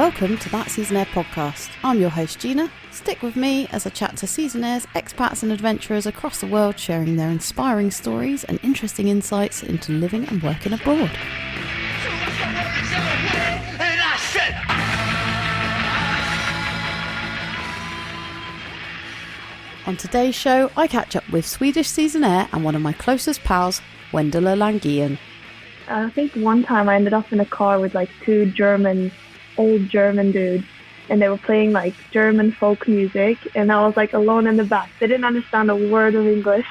Welcome to That Seasonaire podcast. I'm your host Gina. Stick with me as I chat to seasonaires, expats and adventurers across the world sharing their inspiring stories and interesting insights into living and working abroad. On today's show, I catch up with Swedish Seasonaire and one of my closest pals, Wendela Lange. I think one time I ended up in a car with like two old German dudes, and they were playing like German folk music, and I was like alone in the back. They didn't understand a word of English.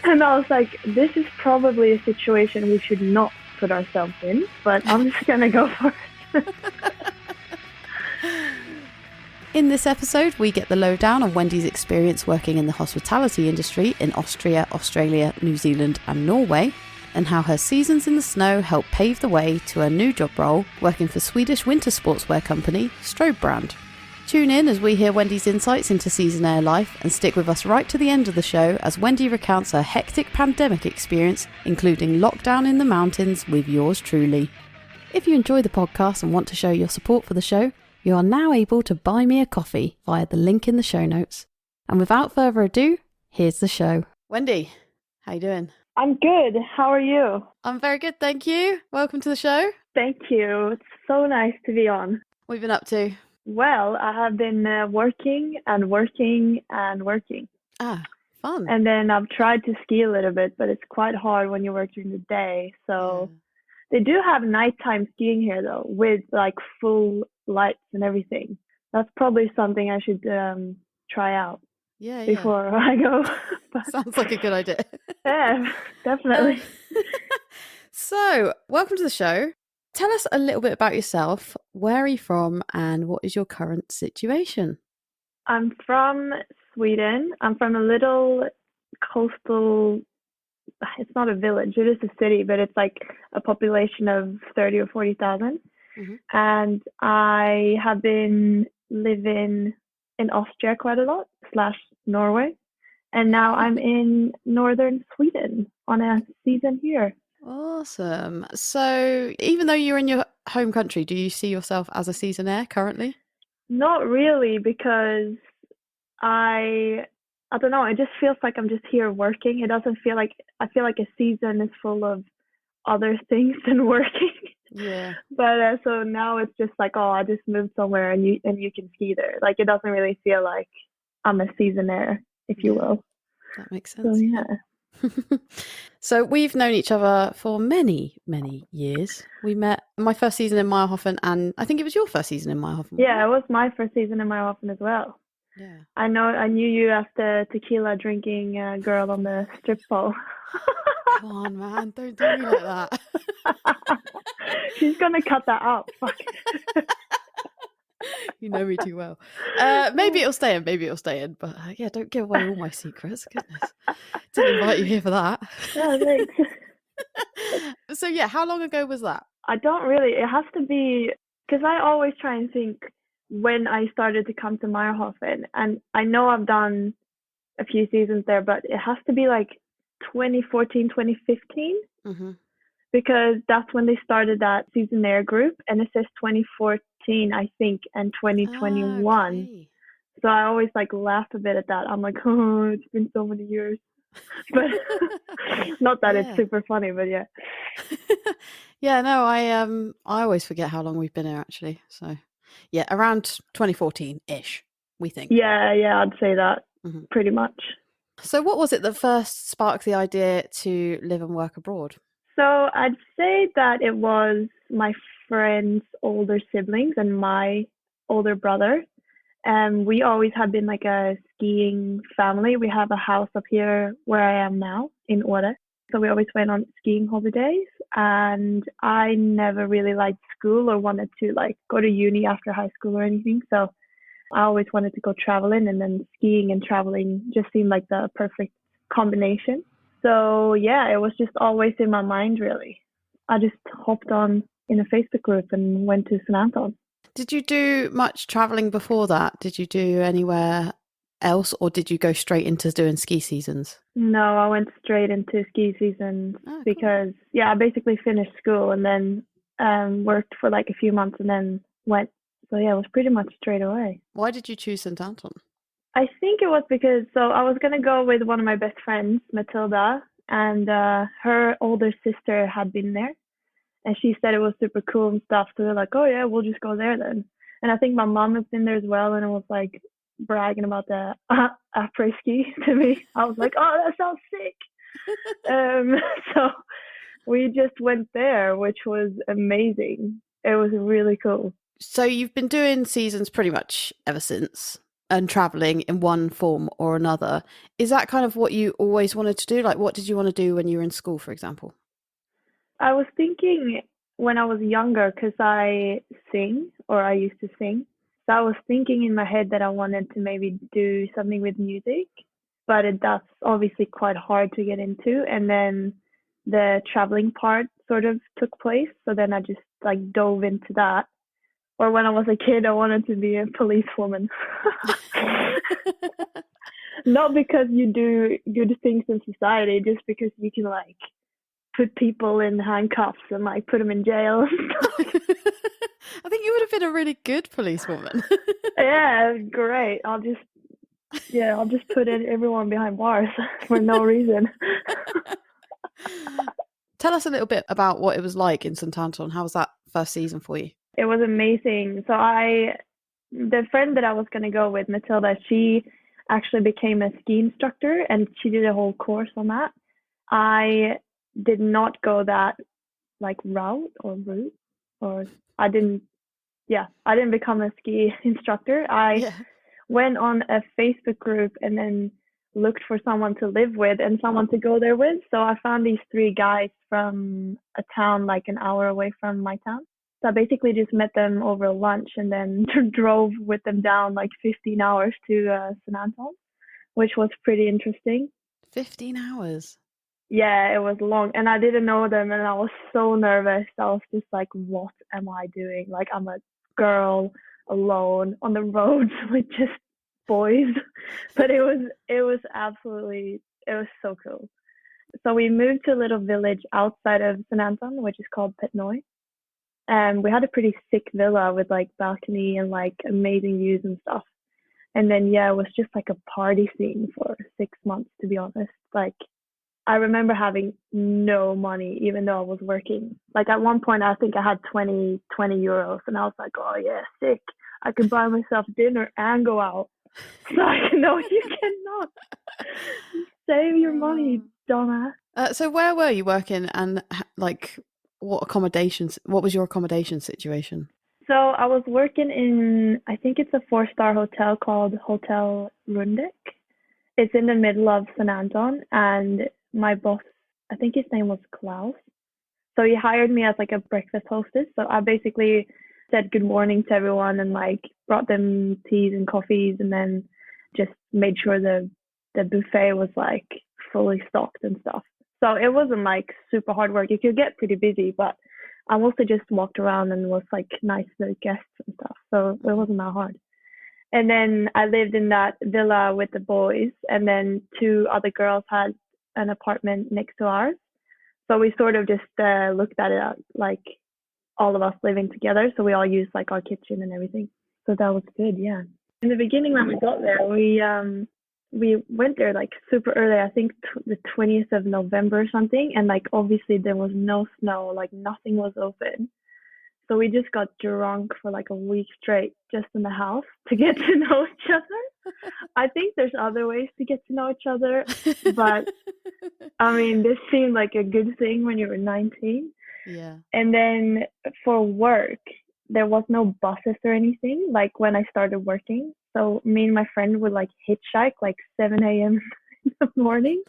And I was like, this is probably a situation we should not put ourselves in, but I'm just gonna go for it. In this episode, we get the lowdown on Wendy's experience working in the hospitality industry in Austria, Australia, New Zealand and Norway, and how her seasons in the snow helped pave the way to her new job role working for Swedish winter sportswear company Strobe brand. Tune in as we hear Wendy's insights into seasonaire life, and stick with us right to the end of the show as Wendy recounts her hectic pandemic experience, including lockdown in the mountains with yours truly. If you enjoy the podcast and want to show your support for the show, you are now able to buy me a coffee via the link in the show notes. And without further ado, here's the show. Wendy, how you doing? I'm good. How are you? I'm very good, thank you. Welcome to the show. Thank you. It's so nice to be on. What have you been up to? Well, I have been working. Ah, fun. And then I've tried to ski a little bit, but it's quite hard when you work during the day. So They do have nighttime skiing here though, with like full lights and everything. That's probably something I should try out before I go. Sounds like a good idea. Yeah, definitely. So, welcome to the show. Tell us a little bit about yourself. Where are you from and what is your current situation? I'm from Sweden. I'm from a little coastal, it's not a village, it is a city, but it's like a population of 30 or 40,000. Mm-hmm. And I have been living in Austria quite a lot, / Norway. And now I'm in northern Sweden on a season here. Awesome. So even though you're in your home country, do you see yourself as a seasonaire currently? Not really, because I don't know, it just feels like I'm just here working. It doesn't feel like, I feel like a season is full of other things than working. Yeah. But so now it's just like, oh, I just moved somewhere and you can ski there. Like it doesn't really feel like I'm a seasonaire, if you will. That makes sense. So, yeah. So we've known each other for many, many years. We met my first season in Meyerhofen, and I think it was your first season in Meyerhofen. Yeah, it was my first season in Meyerhofen as well. Yeah. I knew you as the tequila drinking girl on the strip pole. Come on, man, don't do me like that. She's gonna cut that out. Fuck. You know me too well. Maybe it'll stay in, but yeah, don't give away all my secrets. Goodness, didn't invite you here for that. Yeah, thanks. So yeah, how long ago was that? I don't really. It has to be, because I always try and think when I started to come to Meyerhofen, and I know I've done a few seasons there, but it has to be like 2014, 2015. Mm-hmm. Because that's when they started that seasonaire group, and it says 2014, I think, and 2021. Okay. So I always like laugh a bit at that. I'm like, oh, it's been so many years. But not that it's super funny, but yeah. Yeah, no, I always forget how long we've been here actually. So yeah, around 2014-ish, we think. Yeah, I'd say that pretty much. So what was it that first sparked the idea to live and work abroad? So I'd say that it was my friend's older siblings and my older brother. And we always have been like a skiing family. We have a house up here where I am now in Åre. So we always went on skiing holidays. And I never really liked school or wanted to like go to uni after high school or anything. So I always wanted to go traveling, and then skiing and traveling just seemed like the perfect combination. So yeah, it was just always in my mind, really. I just hopped on in a Facebook group and went to St Anton. Did you do much traveling before that? Did you do anywhere else, or did you go straight into doing ski seasons? No, I went straight into ski seasons because, I basically finished school and then worked for like a few months and then went So yeah, it was pretty much straight away. Why did you choose St Anton? I think it was because, so I was going to go with one of my best friends, Matilda, and her older sister had been there. And she said it was super cool and stuff. So we're like, oh yeah, we'll just go there then. And I think my mom has been there as well, and it was like bragging about the après ski to me. I was like, oh, that sounds sick. So we just went there, which was amazing. It was really cool. So you've been doing seasons pretty much ever since, and traveling in one form or another. Is that kind of what you always wanted to do? Like, what did you want to do when you were in school, for example? I was thinking when I was younger, because I sing, or I used to sing. So I was thinking in my head that I wanted to maybe do something with music, but that's obviously quite hard to get into. And then the traveling part sort of took place. So then I just like dove into that. Or when I was a kid, I wanted to be a policewoman. Not because you do good things in society, just because you can like put people in handcuffs and like put them in jail. I think you would have been a really good policewoman. Yeah, great. I'll just put everyone behind bars for no reason. Tell us a little bit about what it was like in St Anton. How was that first season for you? It was amazing. So the friend that I was going to go with, Matilda, she actually became a ski instructor and she did a whole course on that. I did not go that like route, or I didn't become a ski instructor. I went on a Facebook group and then looked for someone to live with and someone to go there with. So I found these 3 guys from a town like an hour away from my town. So I basically just met them over lunch and then drove with them down like 15 hours to St Anton, which was pretty interesting. 15 hours? Yeah, it was long. And I didn't know them and I was so nervous. I was just like, what am I doing? Like, I'm a girl alone on the roads with just boys. But it was so cool. So we moved to a little village outside of St Anton, which is called Petnoy. And we had a pretty sick villa with like balcony and like amazing views and stuff. And then it was just like a party scene for 6 months, to be honest. Like, I remember having no money, even though I was working. Like at one point, I think I had 20 euros, and I was like, oh yeah, sick. I can buy myself dinner and go out. So no, you cannot. Save your money, dumbass. So where were you working, and like what was your accommodation situation? So I was working in, I think it's a 4-star hotel called Hotel Rundeck. It's in the middle of St Anton, and my boss, I think his name was Klaus. So he hired me as like a breakfast hostess. So I basically said good morning to everyone and like brought them teas and coffees, and then just made sure the buffet was like fully stocked and stuff. So it wasn't like super hard work. You could get pretty busy, but I mostly just walked around and was like nice to the guests and stuff. So it wasn't that hard. And then I lived in that villa with the boys, and then 2 other girls had an apartment next to ours. So we sort of just looked at it like all of us living together. So we all used like our kitchen and everything. So that was good, yeah. In the beginning when we got there, we went there like super early, I think the 20th of November or something. And like obviously there was no snow, like nothing was open. So we just got drunk for like a week straight just in the house to get to know each other. I think there's other ways to get to know each other, but I mean, this seemed like a good thing when you were 19. Yeah. And then for work, there was no buses or anything like when I started working. So me and my friend would like hitchhike like 7 a.m. in the morning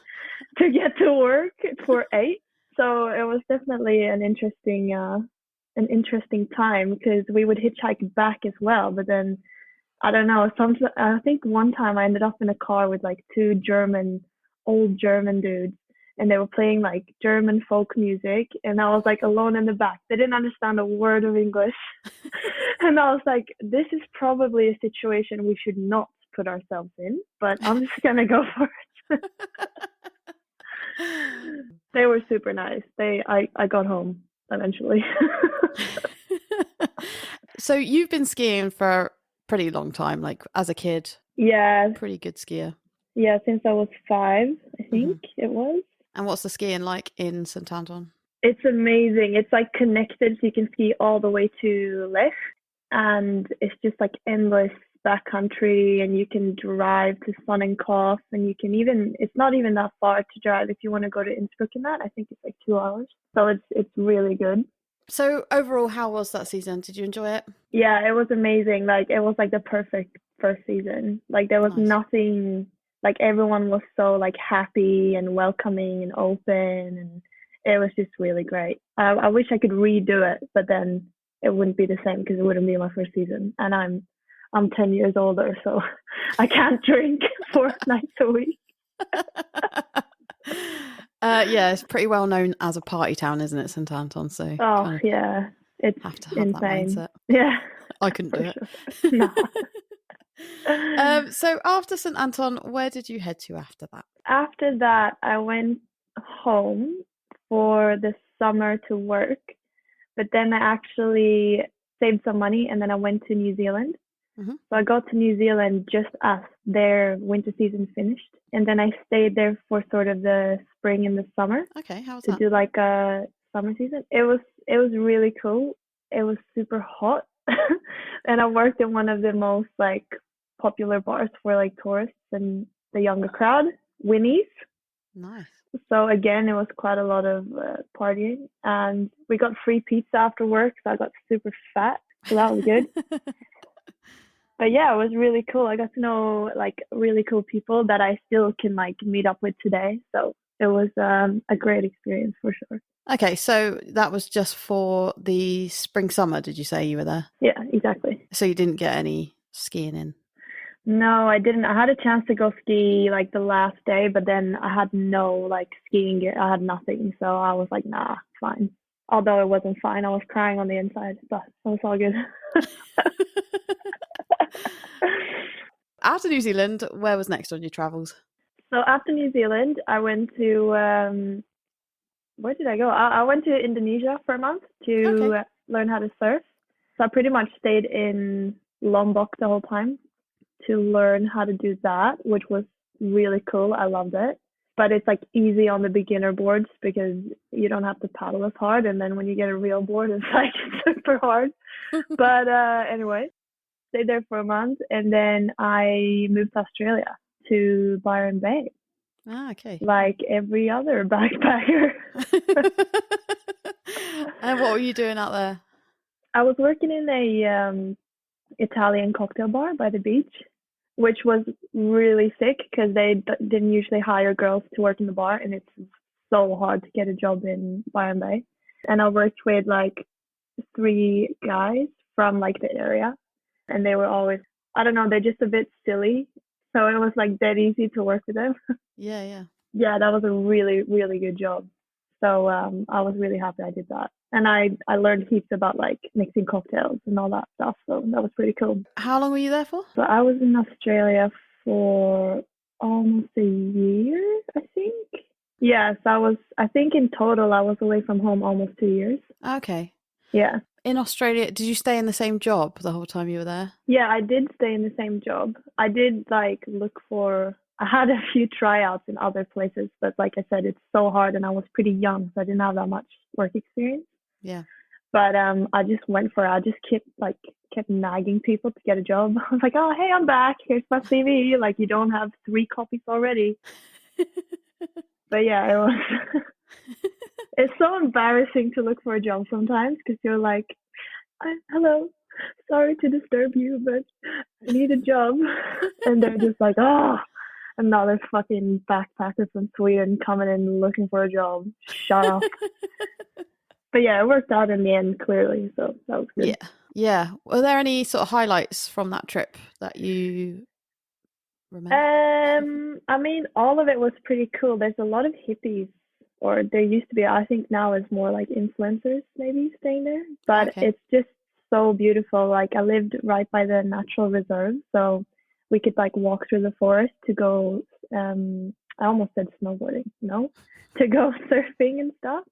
to get to work for 8. So it was definitely an interesting time because we would hitchhike back as well. But then I don't know, I think one time I ended up in a car with like 2 old German dudes, and they were playing like German folk music, and I was like alone in the back. They didn't understand a word of English. And I was like, this is probably a situation we should not put ourselves in, but I'm just gonna go for it. They were super nice. I got home eventually. So you've been skiing for a pretty long time, like as a kid. Yeah, Pretty good skier. yeah, since I was 5, I think it was. And what's the skiing like in St Anton? It's amazing. It's like connected, so you can ski all the way to Lech, and it's just like endless backcountry, and you can drive to Sonnenkof, and you can even, it's not even that far to drive if you want to go to Innsbruck in that. I think it's like 2 hours. So it's really good. So overall, how was that season? Did you enjoy it? Yeah, it was amazing. Like it was like the perfect first season. Like there was nothing, like everyone was so like happy and welcoming and open, and it was just really great. I wish I could redo it, but then it wouldn't be the same because it wouldn't be my first season, and I'm 10 years older, so I can't drink 4 nights a week. Yeah, it's pretty well known as a party town, isn't it, St Anton? So yeah, it's have to have insane. that mindset. Yeah, I couldn't do it. Sure. No. So after St Anton, where did you head to after that? After that, I went home for the summer to work, but then I actually saved some money and then I went to New Zealand. So I got to New Zealand just as their winter season finished, and then I stayed there for sort of the spring and the summer. Okay, how was that? To do like a summer season. It was really cool. It was super hot, and I worked in one of the most like popular bars for like tourists and the younger crowd, Winnie's. Nice. So again, it was quite a lot of partying, and we got free pizza after work, so I got super fat, so that was good. But yeah, it was really cool. I got to know like really cool people that I still can like meet up with today. So it was a great experience for sure. Okay, so that was just for the spring summer, did you say you were there? Yeah, exactly. So you didn't get any skiing in? No, I didn't. I had a chance to go ski like the last day, but then I had no like skiing gear. I had nothing. So I was like, nah, fine. Although it wasn't fine. I was crying on the inside, but it was all good. After New Zealand, where was next on your travels? So after New Zealand, I went to, where did I go? I went to Indonesia for a month to learn how to surf. So I pretty much stayed in Lombok the whole time to learn how to do that, which was really cool. I loved it. But it's like easy on the beginner boards because you don't have to paddle as hard. And then when you get a real board, it's like super hard. But anyway, stayed there for a month, and then I moved to Australia to Byron Bay. Ah, okay. Like every other backpacker. And what were you doing out there? I was working in a Italian cocktail bar by the beach, which was really sick because they didn't usually hire girls to work in the bar, and it's so hard to get a job in Byron Bay. And I worked with like 3 guys from like the area, and they were always, I don't know, they're just a bit silly. So it was like dead easy to work with them. Yeah. Yeah, that was a really, really good job. So I was really happy I did that. And I learned heaps about like mixing cocktails and all that stuff. So that was pretty cool. How long were you there for? So I was in Australia for almost a year, I think. Yes, I think in total I was away from home almost 2 years. Okay. Yeah. In Australia, did you stay in the same job the whole time you were there? Yeah, I did stay in the same job. I did like I had a few tryouts in other places, but like I said, it's so hard, and I was pretty young, so I didn't have that much work experience. Yeah. But I just went for it. I just kept nagging people to get a job. I was like, oh, hey, I'm back. Here's my CV. Like, you don't have 3 copies already. But yeah, it was. It's so embarrassing to look for a job sometimes because you're like, hello, sorry to disturb you, but I need a job. And they're just like, oh, another fucking backpacker from Sweden coming in looking for a job. Shut up. But yeah, it worked out in the end, clearly. So that was good. Yeah. Were there any sort of highlights from that trip that you remember? I mean, all of it was pretty cool. There's a lot of hippies, or there used to be. I think now it's more like influencers maybe staying there. But It's just so beautiful. Like I lived right by the natural reserve, so we could like walk through the forest to go. I almost said snowboarding. No, to go surfing and stuff.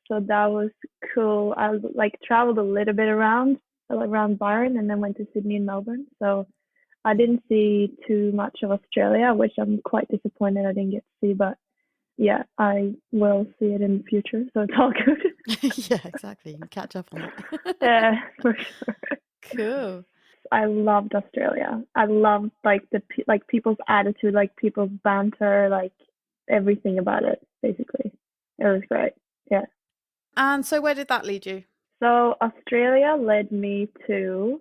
So that was cool. I like traveled a little bit around, around Byron, and then went to Sydney and Melbourne. So I didn't see too much of Australia, which I'm quite disappointed I didn't get to see. But yeah, I will see it in the future, so it's all good. Yeah, exactly. You can catch up on it. Yeah, for sure. Cool. I loved Australia. I loved like people's attitude, like people's banter, like everything about it. Basically, it was great. Yeah. And so, where did that lead you? So Australia led me to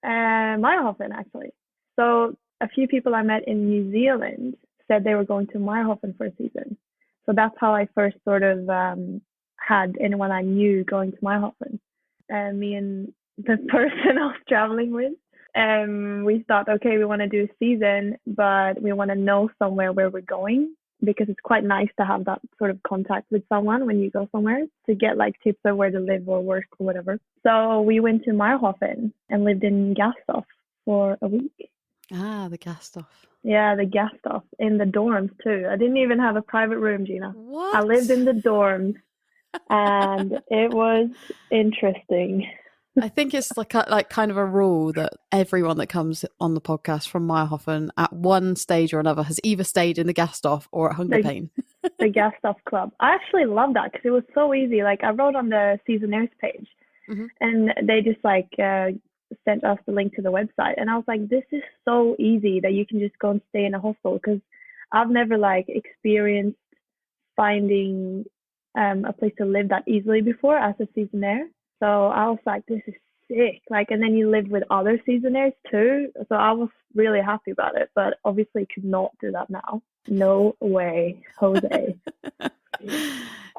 Meyerhofen, actually. So a few people I met in New Zealand said they were going to Meyerhofen for a season. So that's how I first sort of had anyone I knew going to Meyerhofen. Me and the person I was traveling with, we thought, okay, we want to do a season, but we want to know somewhere where we're going, because it's quite nice to have that sort of contact with someone when you go somewhere to get like tips of where to live or work or whatever. So we went to Meyerhofen and lived in Gastoff for a week. Ah, the Gastoff. Yeah, the Gastoff in the dorms too. I didn't even have a private room, Gina. What? I lived in the dorms, and it was interesting. I think it's like kind of a rule that everyone that comes on the podcast from Meyerhofen at one stage or another has either stayed in the Gastoff or at Hunger Pain. The Gastoff Club. I actually love that because it was so easy. Like I wrote on the Seasonaire's page, and they just like sent us the link to the website, and I was like, this is so easy that you can just go and stay in a hostel, because I've never like experienced finding a place to live that easily before as a Seasonaire. So I was like, this is sick. Like, and then you live with other Seasonaires too. So I was really happy about it, but obviously could not do that now. No way, Jose.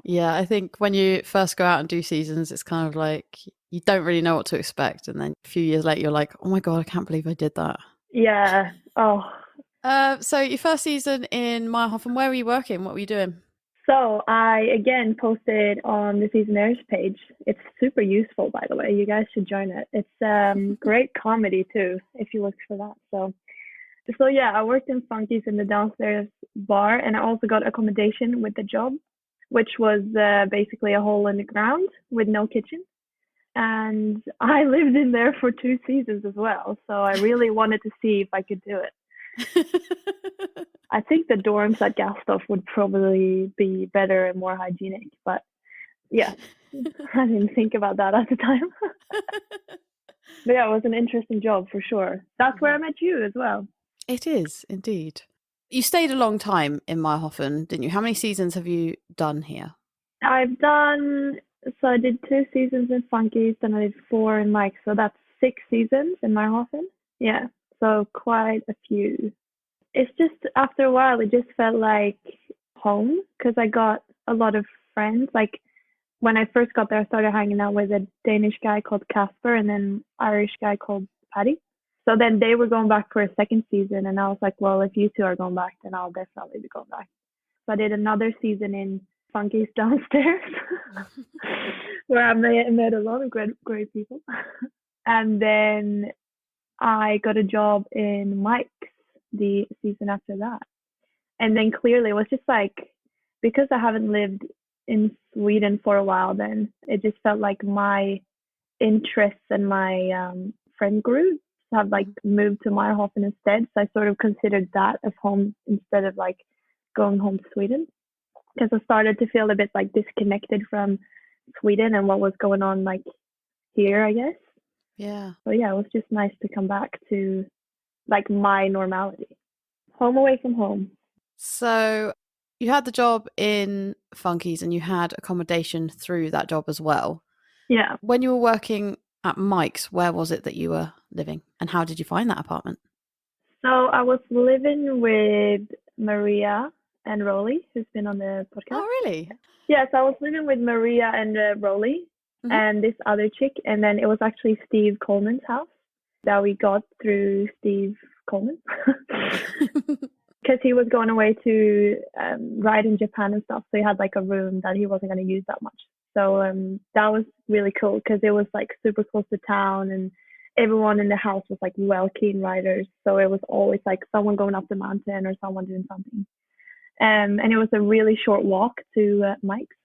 Yeah, I think when you first go out and do seasons, it's kind of like you don't really know what to expect. And then a few years later, you're like, oh my God, I can't believe I did that. Yeah. Oh. So your first season in Meyerhofen, where were you working? What were you doing? So I, again, posted on the Seasonaire's page. It's super useful, by the way. You guys should join it. It's great comedy, too, if you look for that. So yeah, I worked in Funky's in the downstairs bar, and I also got accommodation with the job, which was basically a hole in the ground with no kitchen. And I lived in there for 2 seasons as well. So I really wanted to see if I could do it. I think the dorms at Gastoff would probably be better and more hygienic, but yeah, I didn't think about that at the time. But yeah, it was an interesting job for sure. That's where I met you as well. It is, indeed. You stayed a long time in Meyerhofen, didn't you? How many seasons have you done here? I did 2 seasons in Funky's, then I did 4 in Mike's, so that's 6 seasons in Meyerhofen. Yeah, so quite a few. It's just, after a while, it just felt like home, because I got a lot of friends. Like, when I first got there, I started hanging out with a Danish guy called Casper and then Irish guy called Paddy. So then they were going back for a second season, and I was like, well, if you two are going back, then I'll definitely be going back. So I did another season in Funky's downstairs, where I met a lot of great people. And then I got a job in Mike's the season after that. And then clearly it was just like, because I haven't lived in Sweden for a while, then it just felt like my interests and my friend groups have like moved to Meyerhofen instead. So I sort of considered that as home instead of like going home to Sweden, because I started to feel a bit like disconnected from Sweden and what was going on like here, I guess. Yeah. So yeah, it was just nice to come back to like my normality. Home away from home. So you had the job in Funky's and you had accommodation through that job as well. Yeah. When you were working at Mike's, where was it that you were living, and how did you find that apartment? So I was living with Maria and Rolly, who's been on the podcast. Oh, really? Yeah, so I was living with Maria and Rolly and this other chick, and then it was actually Steve Coleman's house that we got through Steve Coleman, because he was going away to ride in Japan and stuff, so he had like a room that he wasn't going to use that much. So that was really cool, because it was like super close to town, and everyone in the house was like well-keen riders, so it was always like someone going up the mountain or someone doing something. And it was a really short walk to Mike's,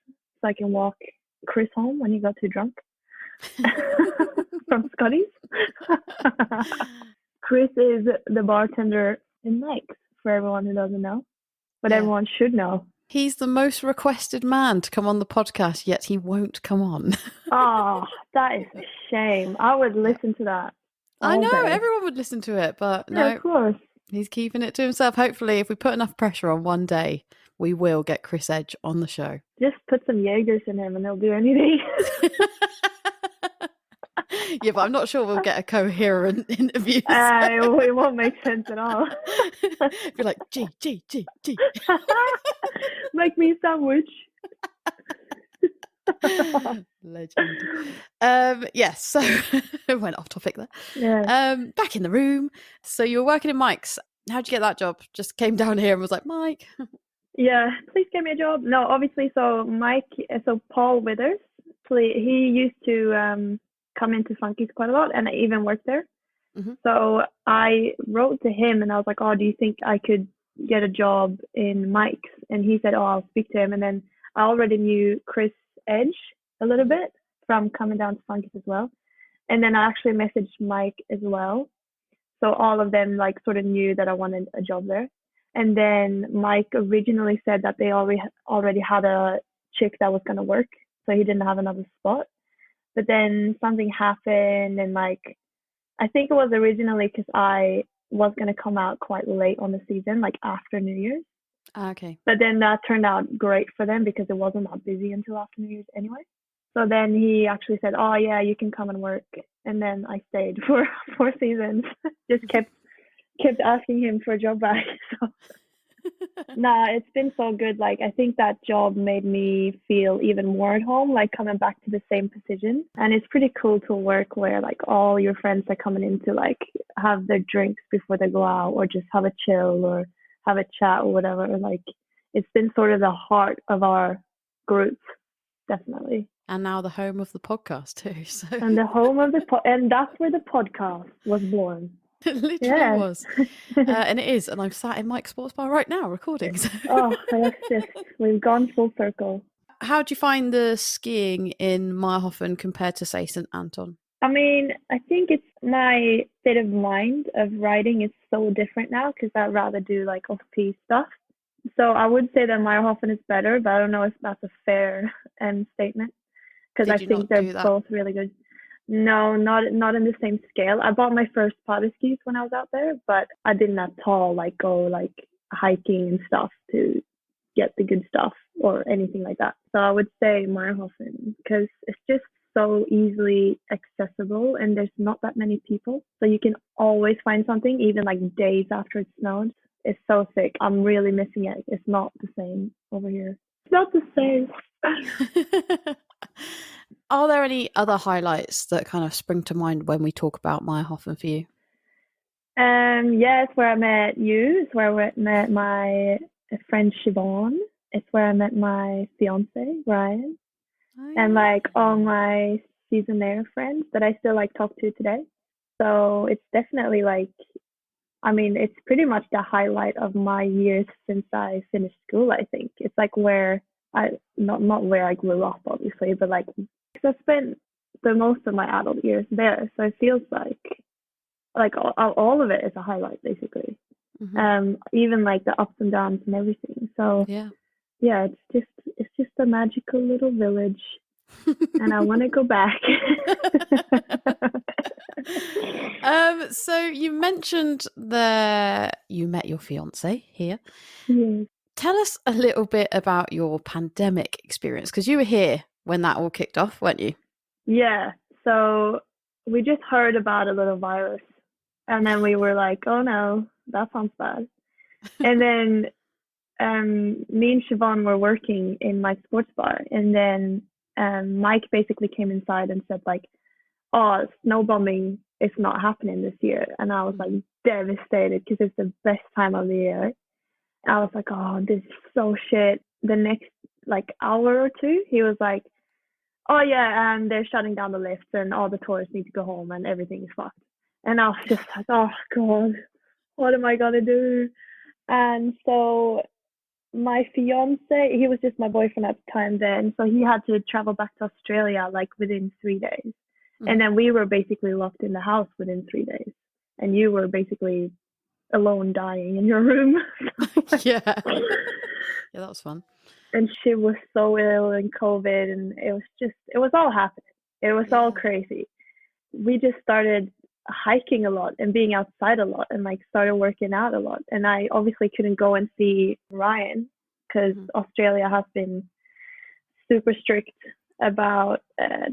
so I can walk Chris home when he got too drunk. from Scotty's. Chris is the bartender in Mike's, for everyone who doesn't know. But everyone should know. He's the most requested man to come on the podcast, yet he won't come on. Oh, that is a shame. I would listen to that. I know, everyone would listen to it, but no, of course. He's keeping it to himself. Hopefully, if we put enough pressure on one day, we will get Chris Edge on the show. Just put some Jaegers in him and he'll do anything. Yeah, but I'm not sure we'll get a coherent interview. It won't make sense at all. Be like, G. Make me a sandwich. Legend. Yes, so went off topic there. Yeah. Back in the room. So you were working in Mike's. How'd you get that job? Just came down here and was like, Mike. Yeah, please get me a job. No, obviously, so Paul Withers, he used to come into Funky's quite a lot, and I even worked there. Mm-hmm. So I wrote to him and I was like, oh, do you think I could get a job in Mike's? And he said, oh, I'll speak to him. And then I already knew Chris Edge a little bit from coming down to Funky's as well. And then I actually messaged Mike as well. So all of them like sort of knew that I wanted a job there. And then Mike originally said that they already had a chick that was going to work. So he didn't have another spot. But then something happened, and like, I think it was originally because I was going to come out quite late on the season, like after New Year's. Okay. But then that turned out great for them because it wasn't that busy until after New Year's anyway. So then he actually said, oh yeah, you can come and work. And then I stayed for 4 seasons. Just kept asking him for a job back. So nah, it's been so good. Like, I think that job made me feel even more at home, like coming back to the same position. And it's pretty cool to work where like all your friends are coming in to like have their drinks before they go out, or just have a chill or have a chat or whatever. Like, it's been sort of the heart of our group, definitely. And now the home of the podcast too. So. And the home of and that's where the podcast was born. It literally was. And it is. And I'm sat in Mike's Sports Bar right now recording. So. Oh, we've gone full circle. How do you find the skiing in Meyerhofen compared to, say, St Anton? I mean, I think it's my state of mind of riding is so different now because I'd rather do like off-piste stuff. So I would say that Meyerhofen is better, but I don't know if that's a fair statement because I think they're both really good. No, not in the same scale. I bought my first powder skis when I was out there, but I didn't at all like go like hiking and stuff to get the good stuff or anything like that. So I would say Meyerhofen because it's just so easily accessible and there's not that many people. So you can always find something, even like days after it snowed. It's so sick. I'm really missing it. It's not the same over here. It's not the same. Are there any other highlights that kind of spring to mind when we talk about Meyerhofen for you? Yeah, it's where I met you. It's where I met my friend Siobhan. It's where I met my fiance, Ryan. Oh, yeah. And like all my Seasonaire friends that I still like talk to today. So it's definitely like, I mean, it's pretty much the highlight of my years since I finished school, I think. It's like where not where I grew up, obviously, but like, because I spent the most of my adult years there. So it feels like all of it is a highlight, basically. Mm-hmm. Even like the ups and downs and everything. So yeah, it's just a magical little village. And I want to go back. So you mentioned you met your fiance here. Yes. Tell us a little bit about your pandemic experience, because you were here when that all kicked off, weren't you? Yeah. So we just heard about a little virus, and then we were like, "Oh no, that sounds bad." And then me and Siobhan were working in my sports bar, and then Mike basically came inside and said like, "Oh, snow bombing is not happening this year," and I was like devastated because it's the best time of the year. I was like, "Oh, this is so shit." The next like hour or two, he was like, "Oh yeah, and they're shutting down the lifts and all the tourists need to go home and everything is fucked." And I was just like, "Oh God, what am I gonna do?" And so my fiance, he was just my boyfriend at the time then, so he had to travel back to Australia like within 3 days. And then we were basically locked in the house within 3 days. And you were basically alone dying in your room. Yeah. Yeah, that was fun. And she was so ill in COVID, and it was all happening. It was all crazy. We just started hiking a lot and being outside a lot and like started working out a lot. And I obviously couldn't go and see Ryan because Australia has been super strict about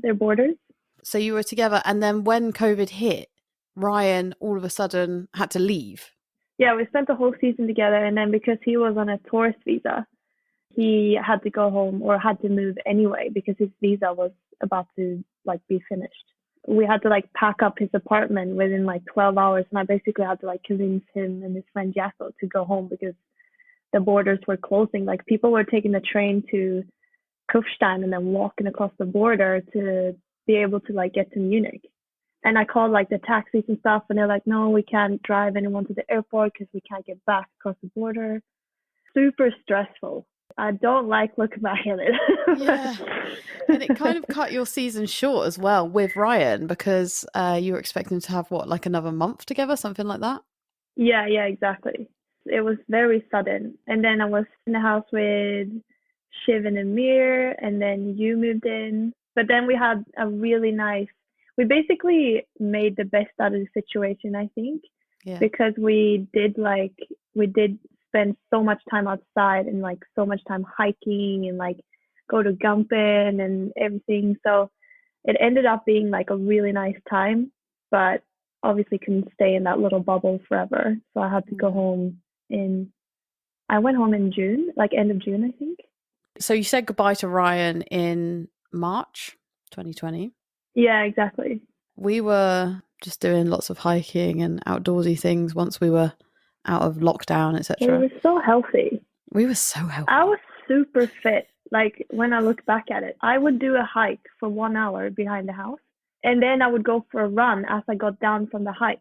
their borders. So you were together, and then when COVID hit, Ryan all of a sudden had to leave. Yeah, we spent the whole season together, and then because he was on a tourist visa, he had to go home or had to move anyway because his visa was about to like be finished. We had to like pack up his apartment within like 12 hours, and I basically had to like convince him and his friend Jaco to go home because the borders were closing. Like people were taking the train to Kufstein and then walking across the border to be able to like get to Munich. And I called like the taxis and stuff, and they're like, no, we can't drive anyone to the airport because we can't get back across the border. Super stressful. I don't like looking back at it. Yeah. And it kind of cut your season short as well with Ryan because you were expecting to have what, like another month together, something like that? Yeah, exactly. It was very sudden. And then I was in the house with Shiv and Amir, and then you moved in. But then we had a really nice, we basically made the best out of the situation, I think, because we did spend so much time outside and like so much time hiking and like go to Gumpen and everything. So it ended up being like a really nice time, but obviously couldn't stay in that little bubble forever. So I had to go home I went home in June, like end of June, I think. So you said goodbye to Ryan in March 2020. Yeah, exactly. We were just doing lots of hiking and outdoorsy things once we were out of lockdown, etc. We were so healthy. We were so healthy. I was super fit. Like when I look back at it, I would do a hike for 1 hour behind the house, and then I would go for a run as I got down from the hike,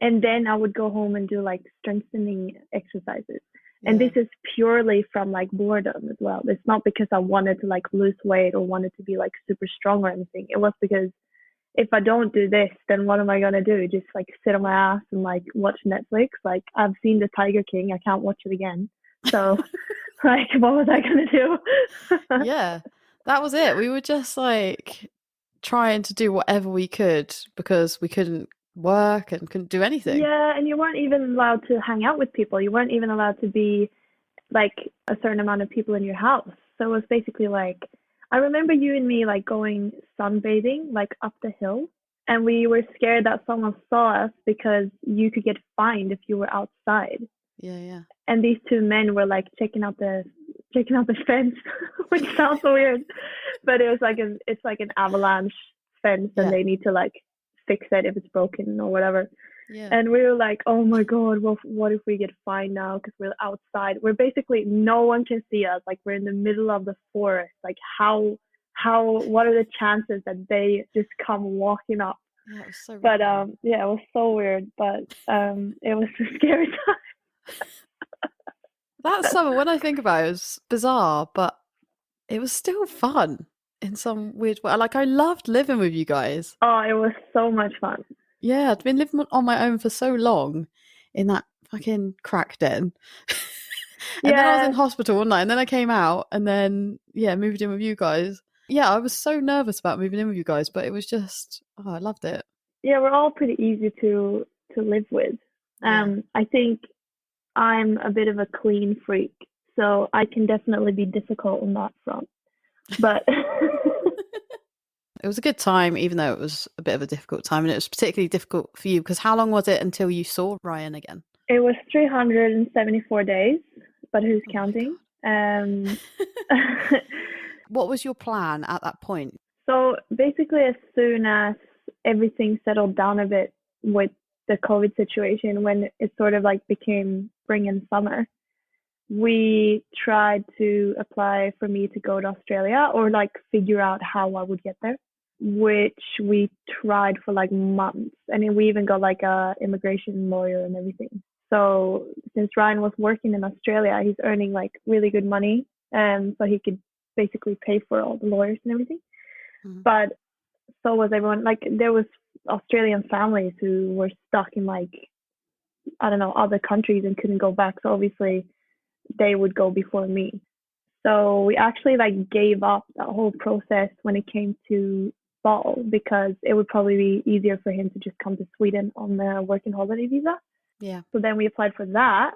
and then I would go home and do like strengthening exercises. And this is purely from like boredom as well. It's not because I wanted to like lose weight or wanted to be like super strong or anything. It was because if I don't do this, then what am I going to do? Just like sit on my ass and like watch Netflix? Like I've seen The Tiger King. I can't watch it again. So like, what was I going to do? Yeah, that was it. We were just like trying to do whatever we could because we couldn't work and couldn't do anything. Yeah, and you weren't even allowed to hang out with people. You weren't even allowed to be like a certain amount of people in your house. So it was basically like, I remember you and me like going sunbathing like up the hill, and we were scared that someone saw us because you could get fined if you were outside. Yeah. And these two men were like checking out the fence, which sounds weird, but it's like an avalanche fence, and they need to like fix it if it's broken or whatever. Yeah. And we were like, oh my god, well, what if we get fined now because we're outside? We're basically, no one can see us. Like we're in the middle of the forest. Like what are the chances that they just come walking up? Yeah, it was so but it was so weird, but it was a scary time. That summer, when I think about it, it was bizarre, but it was still fun in some weird way. Like I loved living with you guys. Oh, it was so much fun. Yeah, I'd been living on my own for so long in that fucking crack den. And then I was in hospital one night, and then I came out, and then moved in with you guys. Yeah, I was so nervous about moving in with you guys, but it was just, I loved it. Yeah, we're all pretty easy to live with. I think I'm a bit of a clean freak, so I can definitely be difficult on that front. But it was a good time, even though it was a bit of a difficult time, and it was particularly difficult for you because how long was it until you saw Ryan again? It was 374 days, but who's counting? What was your plan at that point? So basically, as soon as everything settled down a bit with the COVID situation, when it sort of like became spring and summer, we tried to apply for me to go to Australia or like figure out how I would get there, which we tried for like months. And we even got like a immigration lawyer and everything. So since Ryan was working in Australia, he's earning like really good money. So he could basically pay for all the lawyers and everything. Mm-hmm. But so was everyone. Like there was Australian families who were stuck in like, I don't know, other countries and couldn't go back. So obviously they would go before me. So we actually like gave up that whole process when it came to fall because it would probably be easier for him to just come to Sweden on the working holiday visa. Yeah. So then we applied for that,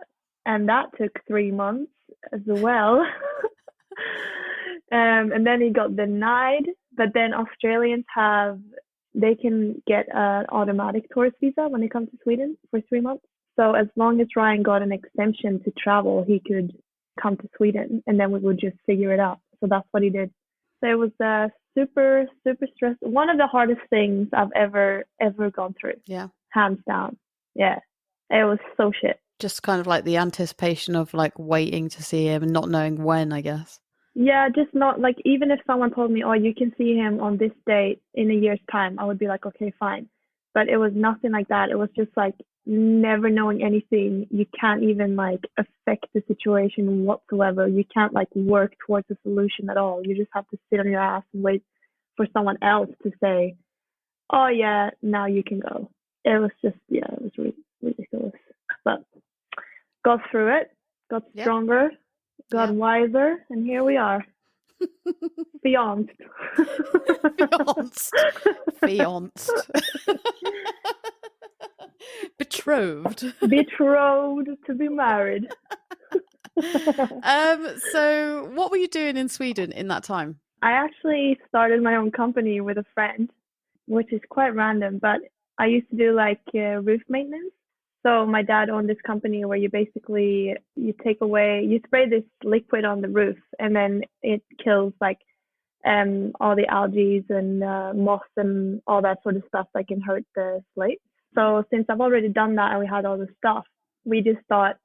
and that took 3 months as well. And then he got denied. But then Australians they can get an automatic tourist visa when they come to Sweden for 3 months. So as long as Ryan got an exemption to travel, he could come to Sweden, and then we would just figure it out. So that's what he did. So it was super, super stressful. One of the hardest things I've ever gone through. Yeah. Hands down. Yeah. It was so shit. Just kind of like the anticipation of like waiting to see him and not knowing when, I guess. Yeah, just not like, even if someone told me, oh, you can see him on this date in a year's time, I would be like, okay, fine. But it was nothing like that. It was just like never knowing anything. You can't even like affect the situation whatsoever. You can't like work towards a solution at all. You just have to sit on your ass and wait for someone else to say, oh yeah, now you can go. It was just, yeah, it was really ridiculous. But got through it, got stronger, got wiser, and here we are. Fianced. Fianced. Betrothed. Betrothed to be married. So what were you doing in Sweden in that time? I actually started my own company with a friend, which is quite random, but I used to do like roof maintenance. So my dad owned this company where you spray this liquid on the roof, and then it kills like all the algae and moss and all that sort of stuff that can hurt the slate. So since I've already done that and we had all the stuff, we just thought,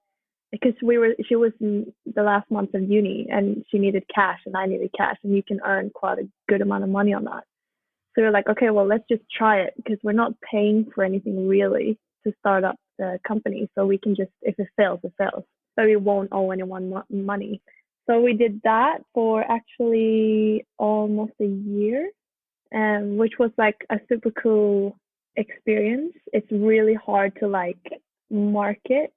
because she was in the last month of uni and she needed cash and I needed cash, and you can earn quite a good amount of money on that. So we're like, okay, well, let's just try it, because we're not paying for anything really to start up the company. So we can just, if it fails, it fails. So we won't owe anyone money. So we did that for actually almost a year, which was like a super cool experience. It's really hard to like market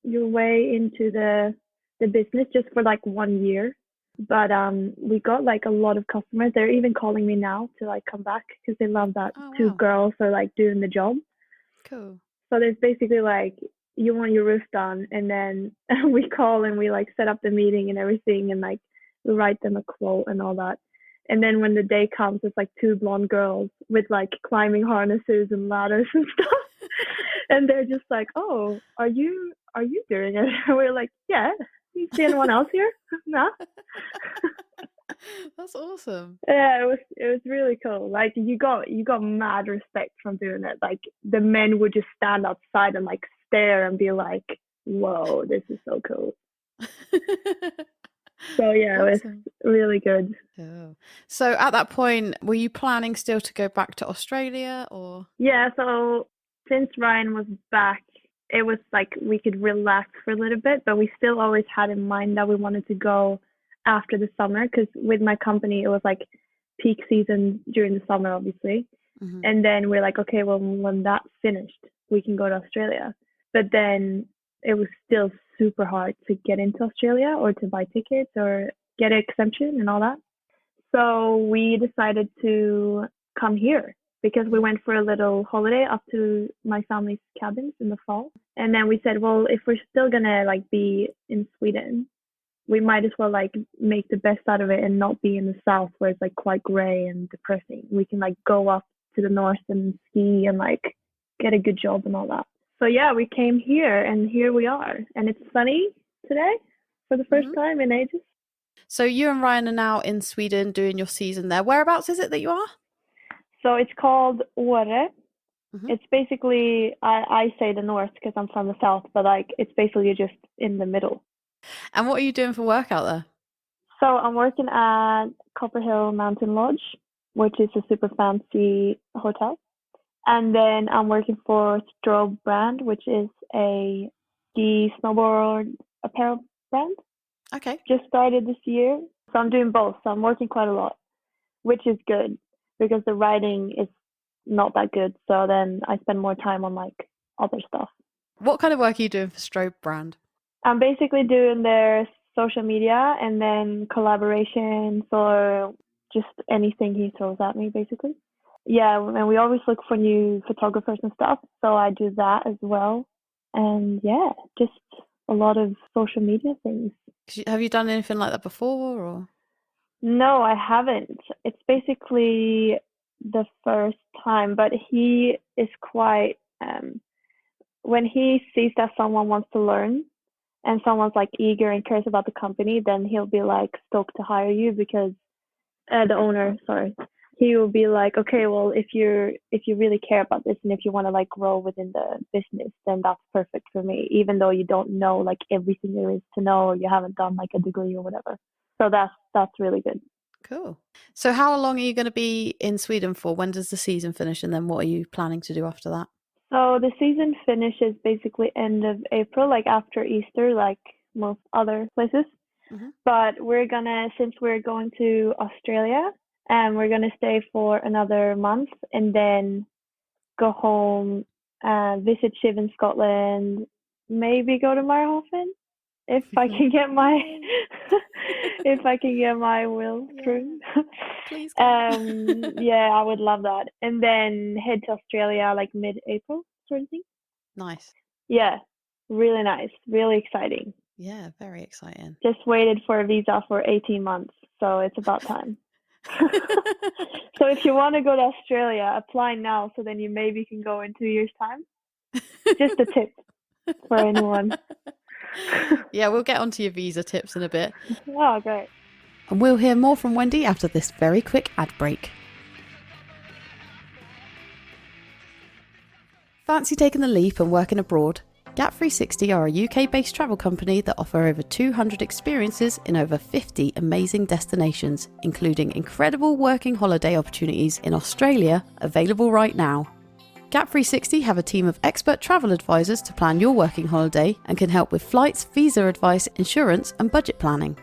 your way into the business just for like 1 year. But we got like a lot of customers. They're even calling me now to like come back because they love that two girls are like doing the job. Cool. So there's basically like, you want your roof done, and then we call and we like set up the meeting and everything, and like we write them a quote and all that. And then when the day comes, it's like two blonde girls with like climbing harnesses and ladders and stuff. And they're just like, oh, are you doing it? And we're like, yeah. You see anyone else here? No. That's awesome. Yeah, it was really cool. Like you got mad respect from doing it. Like the men would just stand outside and like stare and be like, whoa, this is so cool. So yeah, awesome. It was really good. Oh. So at that point, were you planning still to go back to Australia, or? Yeah, so since Ryan was back, it was like we could relax for a little bit, but we still always had in mind that we wanted to go after the summer, because with my company, it was like peak season during the summer, obviously. Mm-hmm. And then we're like, okay, well, when that's finished, we can go to Australia. But then it was still super hard to get into Australia or to buy tickets or get an exemption and all that. So we decided to come here because we went for a little holiday up to my family's cabins in the fall. And then we said, well, if we're still gonna like be in Sweden, we might as well like make the best out of it and not be in the south where it's like quite gray and depressing. We can like go up to the north and ski and like get a good job and all that. So yeah, we came here and here we are. And it's sunny today for the first time in ages. So you and Ryan are now in Sweden doing your season there. Whereabouts is it that you are? So it's called Åre. Mm-hmm. It's basically, I say the north because I'm from the south, but like it's basically just in the middle. And what are you doing for work out there? So I'm working at Copperhill Mountain Lodge, which is a super fancy hotel. And then I'm working for Strobe brand, which is a ski snowboard apparel brand. Okay. Just started this year. So I'm doing both. So I'm working quite a lot, which is good. because the writing is not that good. So then I spend more time on like other stuff. What kind of work are you doing for Strobe brand? I'm basically doing their social media and then collaborations or just anything he throws at me, basically. Yeah, and we always look for new photographers and stuff, so I do that as well. And yeah, just a lot of social media things. Have you done anything like that before, or? No, I haven't. It's basically the first time, but he is quite, when he sees that someone wants to learn and someone's like eager and cares about the company, then he'll be like stoked to hire you because the owner, sorry, he will be like, okay, well, if you really care about this and if you want to like grow within the business, then that's perfect for me, even though you don't know like everything there is to know or you haven't done like a degree or whatever. So that's really good. Cool. So how long are you going to be in Sweden for? When does the season finish, and then what are you planning to do after that? So the season finishes basically end of April, like after Easter, like most other places. Mm-hmm. But since we're going to Australia, and we're gonna stay for another month and then go home, visit Shiv in Scotland, maybe go to Marhofen if I can get my if I can get my will through. Please. Yeah, I would love that. And then head to Australia like mid-April sort of thing. Nice. Yeah, really nice, really exciting. Yeah, very exciting. Just waited for a visa for 18 months, so it's about time. So if you want to go to Australia, apply now so then you maybe can go in 2 years' time. Just a tip for anyone. Yeah, we'll get onto your visa tips in a bit. Oh, great. And we'll hear more from Wendy after this very quick ad break. Fancy taking the leap and working abroad? Gap360 are a UK-based travel company that offer over 200 experiences in over 50 amazing destinations, including incredible working holiday opportunities in Australia available right now. Gap360 have a team of expert travel advisors to plan your working holiday and can help with flights, visa advice, insurance and budget planning.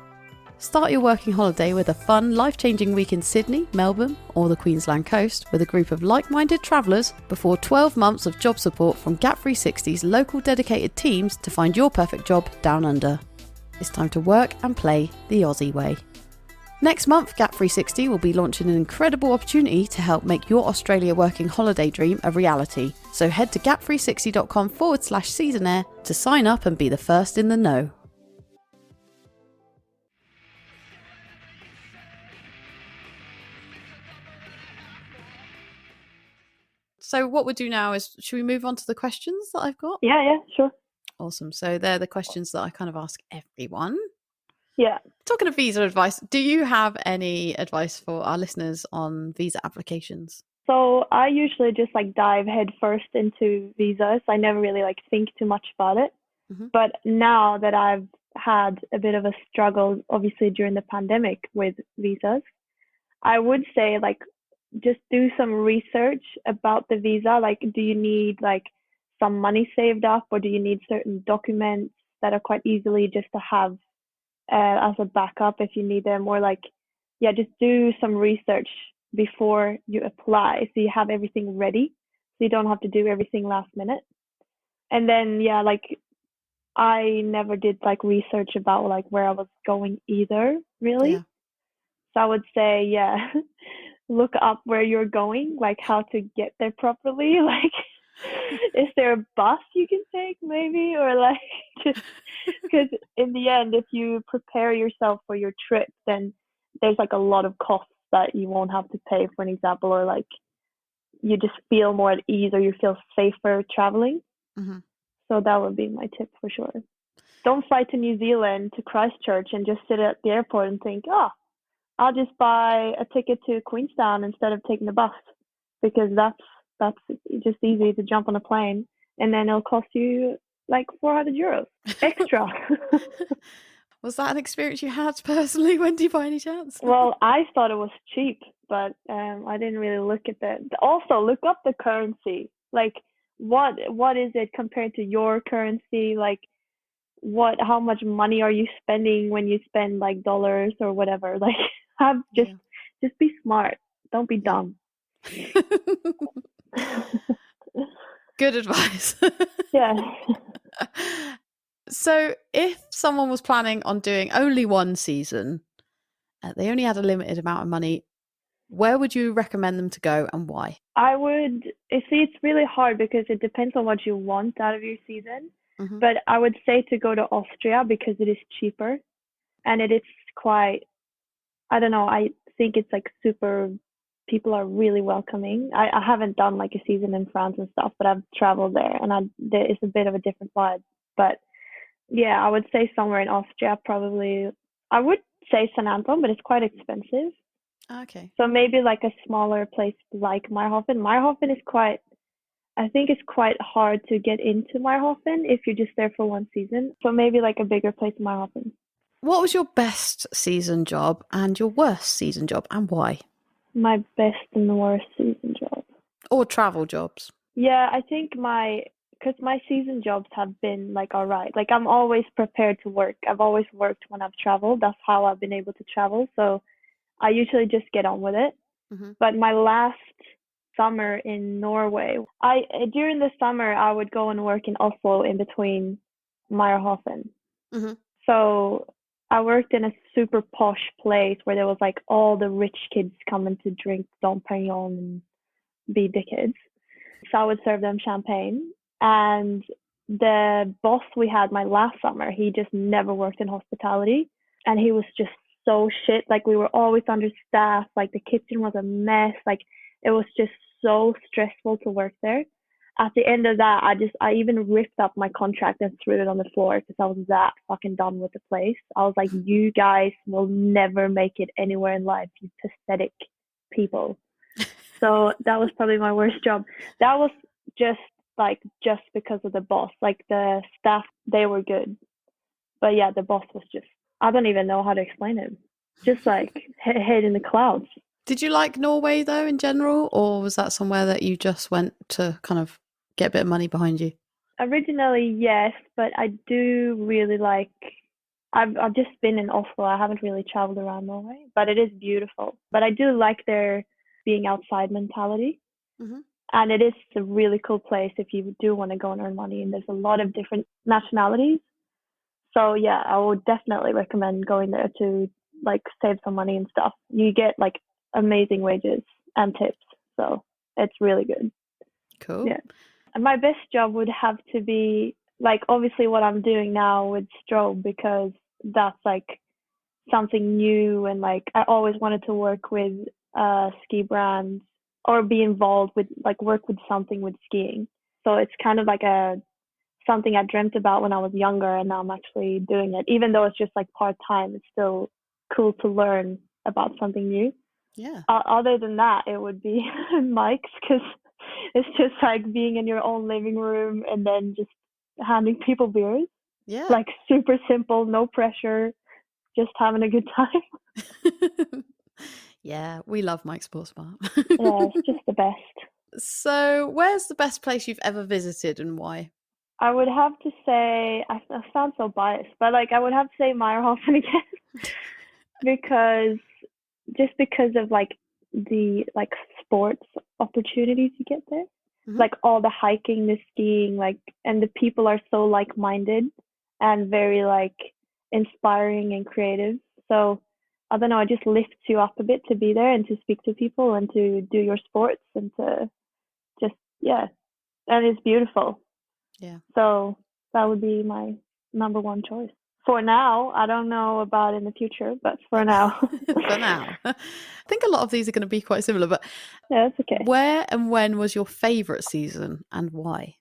Start your working holiday with a fun, life-changing week in Sydney, Melbourne or the Queensland coast with a group of like-minded travellers before 12 months of job support from Gap360's local dedicated teams to find your perfect job down under. It's time to work and play the Aussie way. Next month, Gap360 will be launching an incredible opportunity to help make your Australia working holiday dream a reality. So head to gap360.com/seasonaire to sign up and be the first in the know. So what we'll do now is, should we move on to the questions that I've got? Yeah, sure. Awesome. So they're the questions that I kind of ask everyone. Yeah. Talking of visa advice, do you have any advice for our listeners on visa applications? So I usually just like dive head first into visas. I never really like think too much about it. Mm-hmm. But now that I've had a bit of a struggle, obviously during the pandemic with visas, I would say like just do some research about the visa. Like, do you need like some money saved up, or do you need certain documents that are quite easily just to have as a backup if you need them? Or like, yeah, just do some research before you apply so you have everything ready, so you don't have to do everything last minute. And then yeah, like I never did like research about like where I was going either, really. Yeah. So I would say, yeah, look up where you're going, like how to get there properly. Like, is there a bus you can take maybe? Or like, just because in the end, if you prepare yourself for your trip, then there's like a lot of costs that you won't have to pay, for an example, or like you just feel more at ease or you feel safer traveling. Mm-hmm. So that would be my tip for sure. Don't fly to New Zealand, to Christchurch, and just sit at the airport and think, I'll just buy a ticket to Queenstown instead of taking the bus, because that's just easy to jump on a plane and then it'll cost you like €400 extra. Was that an experience you had personally, Wendy, by any chance? Well, I thought it was cheap, but I didn't really look at that. Also, look up the currency. Like, what is it compared to your currency? Like, how much money are you spending when you spend like dollars or whatever? Like, just be smart. Don't be dumb. Good advice. Yeah. So if someone was planning on doing only one season, they only had a limited amount of money, where would you recommend them to go and why? I would, you see, it's really hard because it depends on what you want out of your season. Mm-hmm. But I would say to go to Austria because it is cheaper and it is quite, I don't know, I think it's like super, people are really welcoming. I haven't done like a season in France and stuff, but I've traveled there and there is a bit of a different vibe. But yeah, I would say somewhere in Austria, probably. I would say St Anton, but it's quite expensive. Okay. So maybe like a smaller place like Meyerhofen. Meyerhofen is quite, I think it's quite hard to get into Meyerhofen if you're just there for one season. So maybe like a bigger place in Meyerhofen. What was your best season job and your worst season job, and why? My best and worst season job. Or travel jobs? Yeah, I think because my season jobs have been like all right. Like I'm always prepared to work. I've always worked when I've traveled. That's how I've been able to travel. So I usually just get on with it. Mm-hmm. But my last summer in Norway, during the summer I would go and work in Oslo in between Meyerhofen. Mm-hmm. So I worked in a super posh place where there was like all the rich kids coming to drink Dom Perignon and be dickheads. So I would serve them champagne. And the boss we had my last summer, he just never worked in hospitality. And he was just so shit. Like we were always understaffed. Like the kitchen was a mess. Like it was just so stressful to work there. At the end of that, I even ripped up my contract and threw it on the floor because I was that fucking done with the place. I was like, you guys will never make it anywhere in life, you pathetic people. So that was probably my worst job. That was just because of the boss. Like the staff, they were good. But yeah, the boss was just, I don't even know how to explain him. Just like head in the clouds. Did you like Norway though in general, or was that somewhere that you just went to kind of get a bit of money behind you? Originally, yes, but I do really like. I've just been in Oslo. I haven't really traveled around Norway, but it is beautiful. But I do like their being outside mentality. Mm-hmm. And it is a really cool place if you do want to go and earn money. And there's a lot of different nationalities. So yeah, I would definitely recommend going there to like save some money and stuff. You get like amazing wages and tips. So it's really good. Cool. Yeah. And my best job would have to be like obviously what I'm doing now with Strobe because that's like something new and like I always wanted to work with ski brands or be involved with like work with something with skiing. So it's kind of like something I dreamt about when I was younger and now I'm actually doing it. Even though it's just like part-time, it's still cool to learn about something new. Yeah. Other than that, it would be Mike's because it's just like being in your own living room and then just handing people beers. Yeah. Like super simple, no pressure, just having a good time. Yeah, we love Mike Sports Bar. Yeah, it's just the best. So, where's the best place you've ever visited and why? I would have to say, I sound so biased, but like I would have to say Meyerhofen again because of like the like sports opportunities you get there. Mm-hmm. Like all the hiking, the skiing, like and the people are so like-minded and very like inspiring and creative. So I don't know, it just lifts you up a bit to be there and to speak to people and to do your sports and to just and it's beautiful. Yeah. So that would be my number one choice. For now, I don't know about in the future, but for now. For now. I think a lot of these are going to be quite similar, but yeah, it's okay. Where and when was your favourite season and why?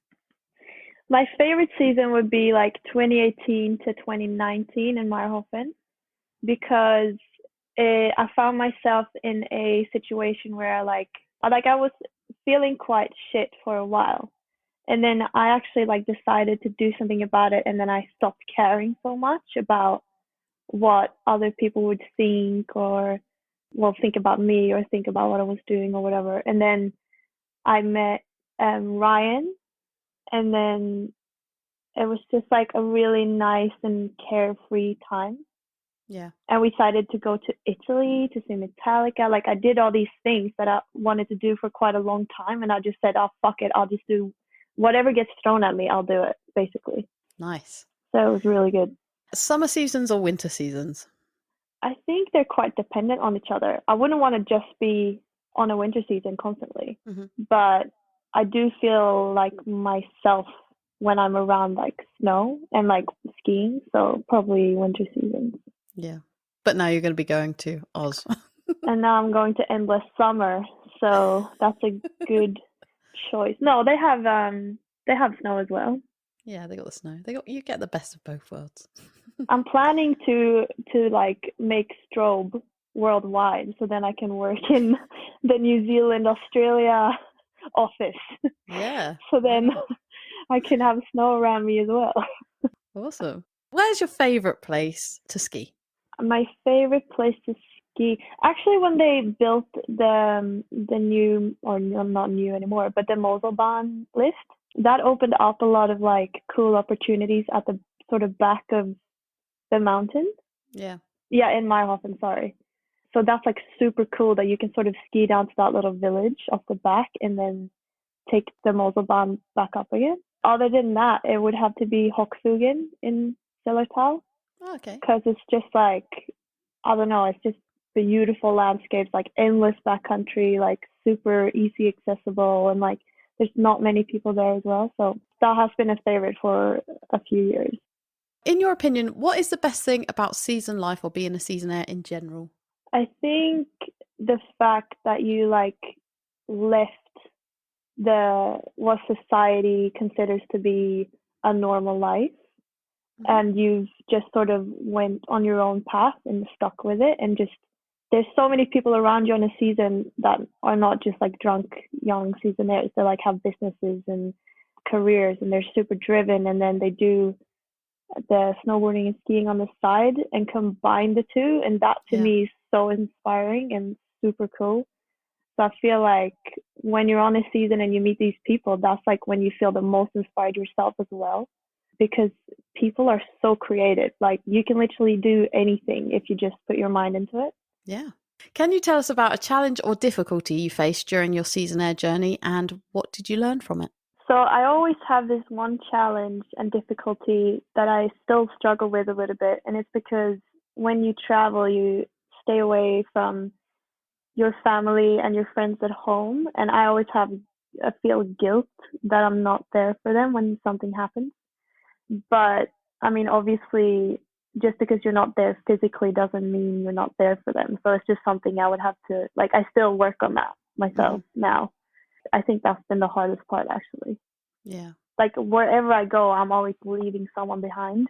My favorite season would be like 2018 to 2019 in Meyerhofen because I found myself in a situation where I was feeling quite shit for a while. And then I actually like decided to do something about it and then I stopped caring so much about what other people would think or think about me or think about what I was doing or whatever. And then I met Ryan and then it was just like a really nice and carefree time. Yeah. And we decided to go to Italy to see Metallica. Like I did all these things that I wanted to do for quite a long time, and I just said, "Oh fuck it, I'll just do whatever gets thrown at me. I'll do it." Basically. Nice. So it was really good. Summer seasons or winter seasons? I think they're quite dependent on each other. I wouldn't want to just be on a winter season constantly, but I do feel like myself when I'm around like snow and like skiing. So probably winter season. Yeah. But now you're going to be going to Oz. And now I'm going to endless summer. So that's a good choice. No, they have snow as well. Yeah, they got the snow. You get the best of both worlds. I'm planning to like make Strobe worldwide, so then I can work in the New Zealand Australia office. Yeah. So then I can have snow around me as well. Awesome. Where's your favorite place to ski? My favorite place to ski, actually, when they built the new, or not new anymore, but the Moselbahn lift, that opened up a lot of like cool opportunities at the sort of back of the mountain. Yeah. Yeah, in Meyerhofen, sorry. So that's like super cool that you can sort of ski down to that little village off the back and then take the Moselbahn back up again. Other than that, it would have to be Hochfugen in Zillertal. Oh, okay. Because it's just like, I don't know, it's just beautiful landscapes, like endless backcountry, like super easy accessible, and like there's not many people there as well. So that has been a favorite for a few years. In your opinion, what is the best thing about season life or being a seasonaire in general? I think the fact that you like left what society considers to be a normal life, and you've just sort of went on your own path and stuck with it, and just there's so many people around you in a season that are not just like drunk young seasonaires. They like have businesses and careers, and they're super driven, and then they do the snowboarding and skiing on the side and combine the two, and that to me is so inspiring and super cool. So I feel like when you're on a season and you meet these people, that's like when you feel the most inspired yourself as well, because people are so creative. Like you can literally do anything if you just put your mind into it. Yeah. Can you tell us about a challenge or difficulty you faced during your seasonaire journey, and what did you learn from it? So I always have this one challenge and difficulty that I still struggle with a little bit, and it's because when you travel, you stay away from your family and your friends at home, and I always feel guilt that I'm not there for them when something happens. But I mean, obviously, just because you're not there physically doesn't mean you're not there for them. So it's just something I would have to, like, I still work on that myself now. I think that's been the hardest part, actually. Yeah. Like wherever I go, I'm always leaving someone behind.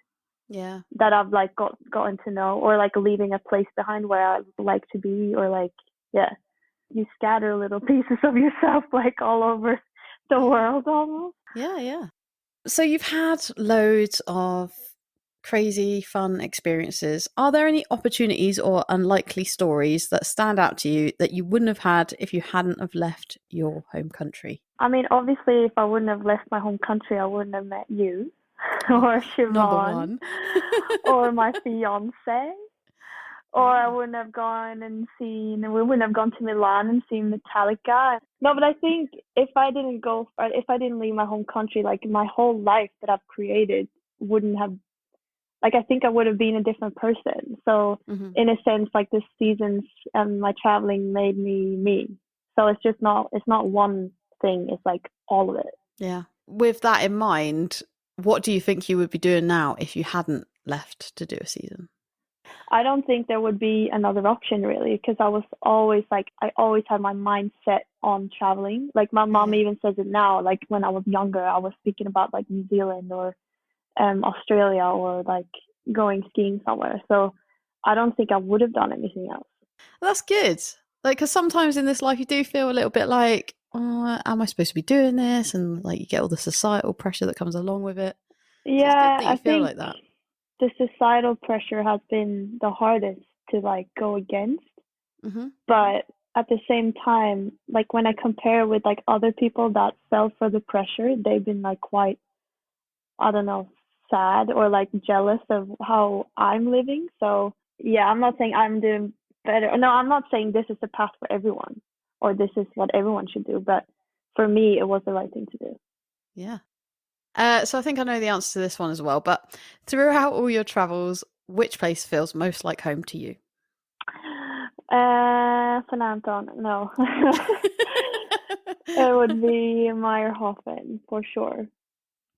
Yeah. That I've like gotten to know, or like leaving a place behind where I like to be, or like, yeah, you scatter little pieces of yourself like all over the world almost. Yeah, yeah. So you've had loads of crazy, fun experiences. Are there any opportunities or unlikely stories that stand out to you that you wouldn't have had if you hadn't have left your home country? I mean, obviously, if I wouldn't have left my home country, I wouldn't have met you or Siobhan or my fiance. Or I wouldn't have gone and we wouldn't have gone to Milan and seen Metallica. No, but I think if I didn't leave my home country, like my whole life that I've created wouldn't have, like, I think I would have been a different person. So in a sense, like the seasons and my traveling made me. So it's not one thing, it's like all of it. Yeah. With that in mind, what do you think you would be doing now if you hadn't left to do a season? I don't think there would be another option really, because I always had my mind set on traveling. Like my mom even says it now, like when I was younger, I was speaking about like New Zealand or Australia or like going skiing somewhere. So I don't think I would have done anything else. Well, that's good. Like, because sometimes in this life you do feel a little bit like, oh, am I supposed to be doing this? And like you get all the societal pressure that comes along with it. Yeah, so I feel like that. The societal pressure has been the hardest to like go against. But at the same time, like when I compare with like other people that fell for the pressure, they've been like quite, I don't know, sad or like jealous of how I'm living. So yeah, I'm not saying I'm doing better. No, I'm not saying this is the path for everyone or this is what everyone should do. But for me, it was the right thing to do. Yeah. So I think I know the answer to this one as well. But throughout all your travels, which place feels most like home to you? St Anton, no. It would be Meyerhofen for sure.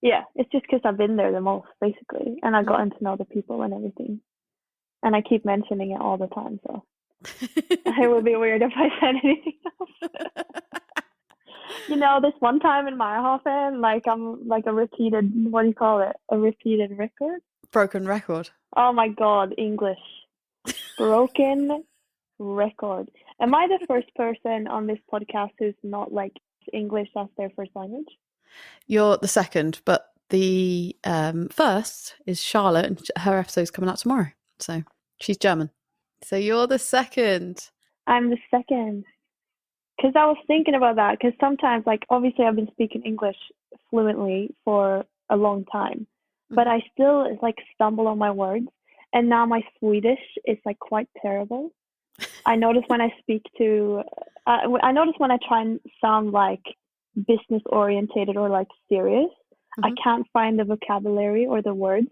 Yeah, it's just because I've been there the most, basically, and I've gotten to know the people and everything. And I keep mentioning it all the time, so it would be weird if I said anything else. You know, this one time in Meyerhofen, like I'm like a repeated, what do you call it? A repeated record? Broken record. Oh my God, English. Broken record. Am I the first person on this podcast who's not like English as their first language? You're the second, but the first is Charlotte, and her episode's coming out tomorrow. So she's German. So you're the second. I'm the second. Because I was thinking about that. Because sometimes, like, obviously, I've been speaking English fluently for a long time, but I still like stumble on my words. And now my Swedish is like quite terrible. I notice when I speak to, I notice when I try and sound like business orientated or like serious, I can't find the vocabulary or the words,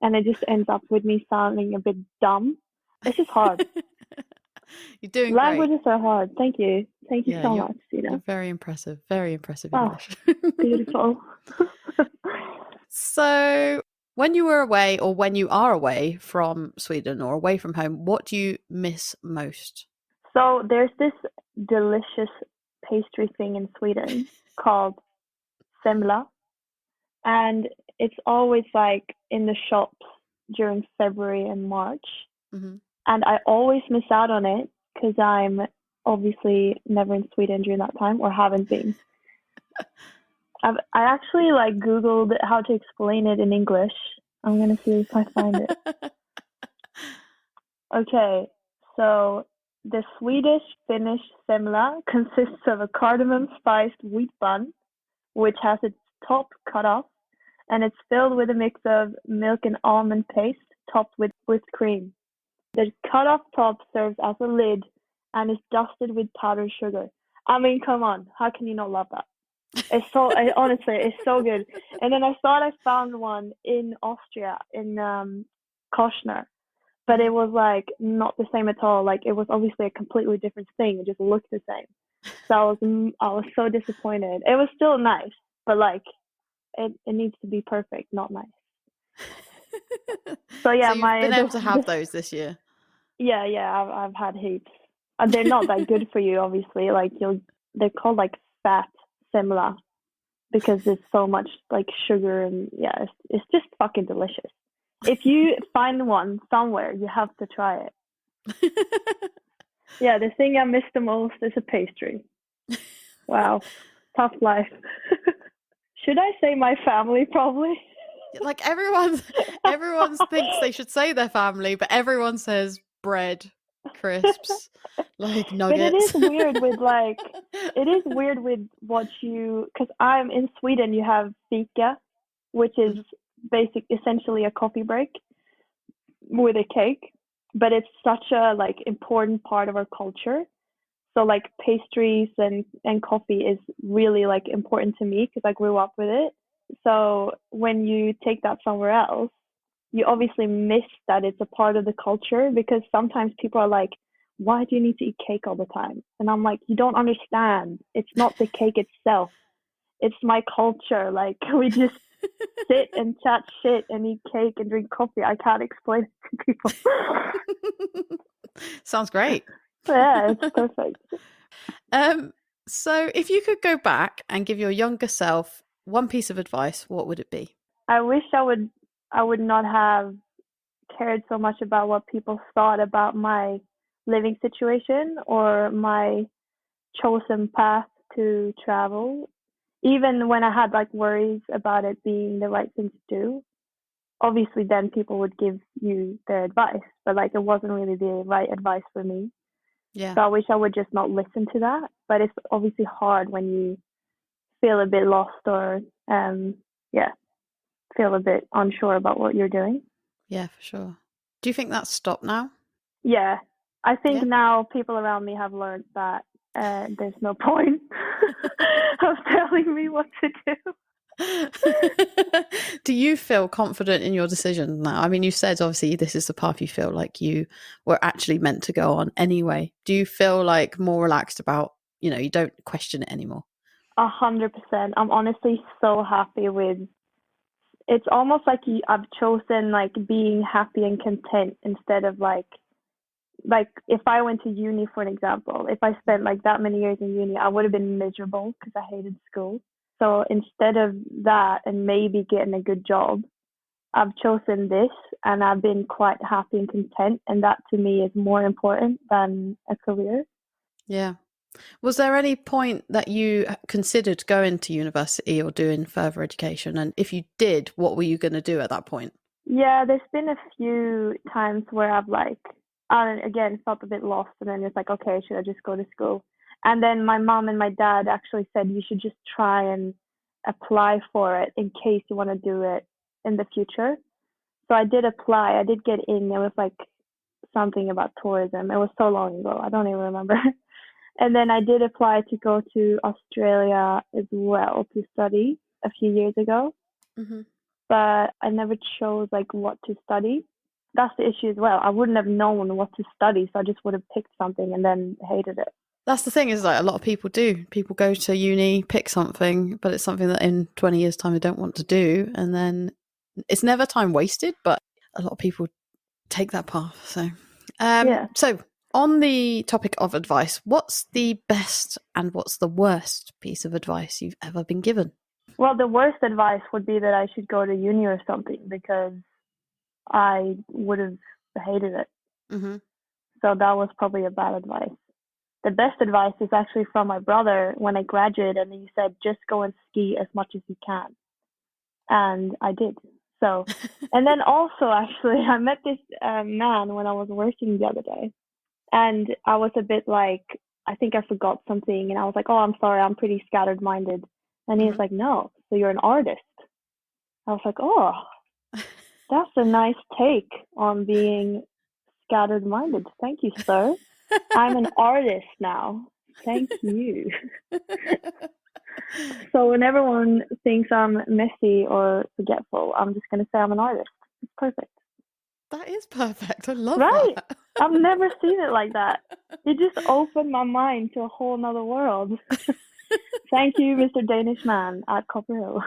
and it just ends up with me sounding a bit dumb. It's just hard. You're doing Languages great. are hard. Thank you so much. You're very impressive. Very impressive Oh, English. beautiful. So when you were away, or when you are away from Sweden or away from home, what do you miss most? So there's this delicious pastry thing in Sweden called semla, and it's always like in the shops during February and March. And I always miss out on it because I'm obviously never in Sweden during that time, or haven't been. I actually like Googled how to explain it in English. I'm gonna see if I find it. Okay, so the Swedish Finnish semla consists of a cardamom spiced wheat bun, which has its top cut off, and it's filled with a mix of milk and almond paste topped with whipped cream. The cut off top serves as a lid and is dusted with powdered sugar. I mean, come on, how can you not love that? Honestly, it's so good. And then I thought I found one in Austria, in Koschner, but it was like not the same at all. Like it was obviously a completely different thing. It just looked the same. So I was so disappointed. It was still nice, but like it needs to be perfect, not nice. So yeah, so you've been able to have those this year. Yeah, I've had heaps. They're not that good for you, obviously. Like they're called like fat semla because there's so much like sugar, and yeah, it's just fucking delicious. If you find one somewhere, you have to try it. Yeah, the thing I miss the most is a pastry. Wow, tough life. Should I say my family? Probably. Like everyone thinks they should say their family, but everyone says bread, crisps, like nuggets. But it is weird with what you, because I'm in Sweden, you have fika, which is essentially a coffee break with a cake, but it's such a like important part of our culture. So like pastries and coffee is really like important to me because I grew up with it. So when you take that somewhere else, you obviously miss that it's a part of the culture, because sometimes people are like, why do you need to eat cake all the time? And I'm like, you don't understand. It's not the cake itself. It's my culture. Like we just sit and chat shit and eat cake and drink coffee. I can't explain it to people. Sounds great. Yeah, it's perfect. So if you could go back and give your younger self one piece of advice, what would it be? I wish I would not have cared so much about what people thought about my living situation or my chosen path to travel. Even when I had like worries about it being the right thing to do, obviously then people would give you their advice, but like it wasn't really the right advice for me. Yeah. So I wish I would just not listen to that. But it's obviously hard when you feel a bit lost or feel a bit unsure about what you're doing. Yeah, for sure. Do you think that's stopped now? Yeah. I think Yeah. now people around me have learned that there's no point of telling me what to do. Do you feel confident in your decision now? I mean, you said obviously this is the path you feel like you were actually meant to go on anyway. Do you feel like more relaxed about, you don't question it anymore? 100%. I'm honestly so happy with. It's almost like I've chosen like being happy and content instead of like if I went to uni, for an example, if I spent like that many years in uni, I would have been miserable because I hated school. So instead of that and maybe getting a good job, I've chosen this and I've been quite happy and content. And that to me is more important than a career. Yeah. Was there any point that you considered going to university or doing further education? And if you did, what were you going to do at that point? Yeah, there's been a few times where I've again, felt a bit lost. And then it's like, okay, should I just go to school? And then my mom and my dad actually said, you should just try and apply for it in case you want to do it in the future. So I did apply. I did get in. It was like something about tourism. It was so long ago. I don't even remember. And then I did apply to go to Australia as well to study a few years ago. Mm-hmm. But I never chose like what to study. That's the issue as well. I wouldn't have known what to study, so I just would have picked something and then hated it. That's the thing, is like a lot of people do. People go to uni, pick something, but it's something that in 20 years' time they don't want to do. And then it's never time wasted, but a lot of people take that path. So, Yeah. So on the topic of advice, what's the best and what's the worst piece of advice you've ever been given? Well, the worst advice would be that I should go to uni or something because I would have hated it. Mm-hmm. So that was probably a bad advice. The best advice is actually from my brother when I graduated, and he said, just go and ski as much as you can. And I did. So, and then also, actually, I met this man when I was working the other day. And I was a bit like, I think I forgot something. And I was like, oh, I'm sorry, I'm pretty scattered minded. And he was like, no, so you're an artist. I was like, oh, that's a nice take on being scattered minded. Thank you, sir. I'm an artist now. Thank you. So when everyone thinks I'm messy or forgetful, I'm just going to say I'm an artist. It's perfect. That is perfect. I love Right? that. I've never seen it like that. It just opened my mind to a whole nother world. Thank you, Mr. Danish man at Copper Hill.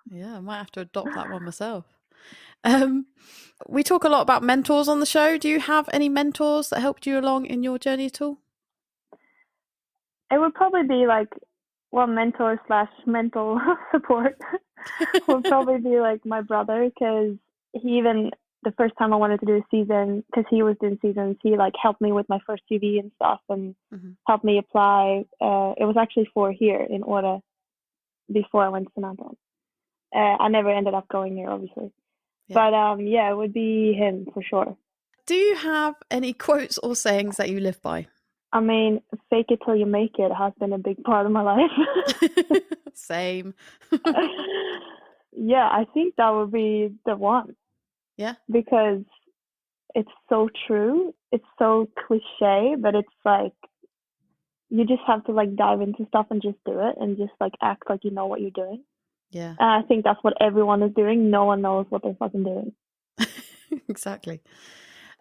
Yeah, I might have to adopt that one myself. We talk a lot about mentors on the show. Do you have any mentors that helped you along in your journey at all? It would probably be like, well, mentor / mental support would probably be like my brother, because he even, the first time I wanted to do a season, because he was doing seasons, he like helped me with my first CV and stuff and helped me apply. It was actually for here in Austria before I went to St Anton. I never ended up going there, obviously. Yeah. But yeah, it would be him for sure. Do you have any quotes or sayings that you live by? I mean, fake it till you make it has been a big part of my life. Same. Yeah, I think that would be the one. Yeah. Because it's so true. It's so cliche, but it's like you just have to like dive into stuff and just do it and just like act like you know what you're doing. Yeah. And I think that's what everyone is doing. No one knows what they're fucking doing. Exactly.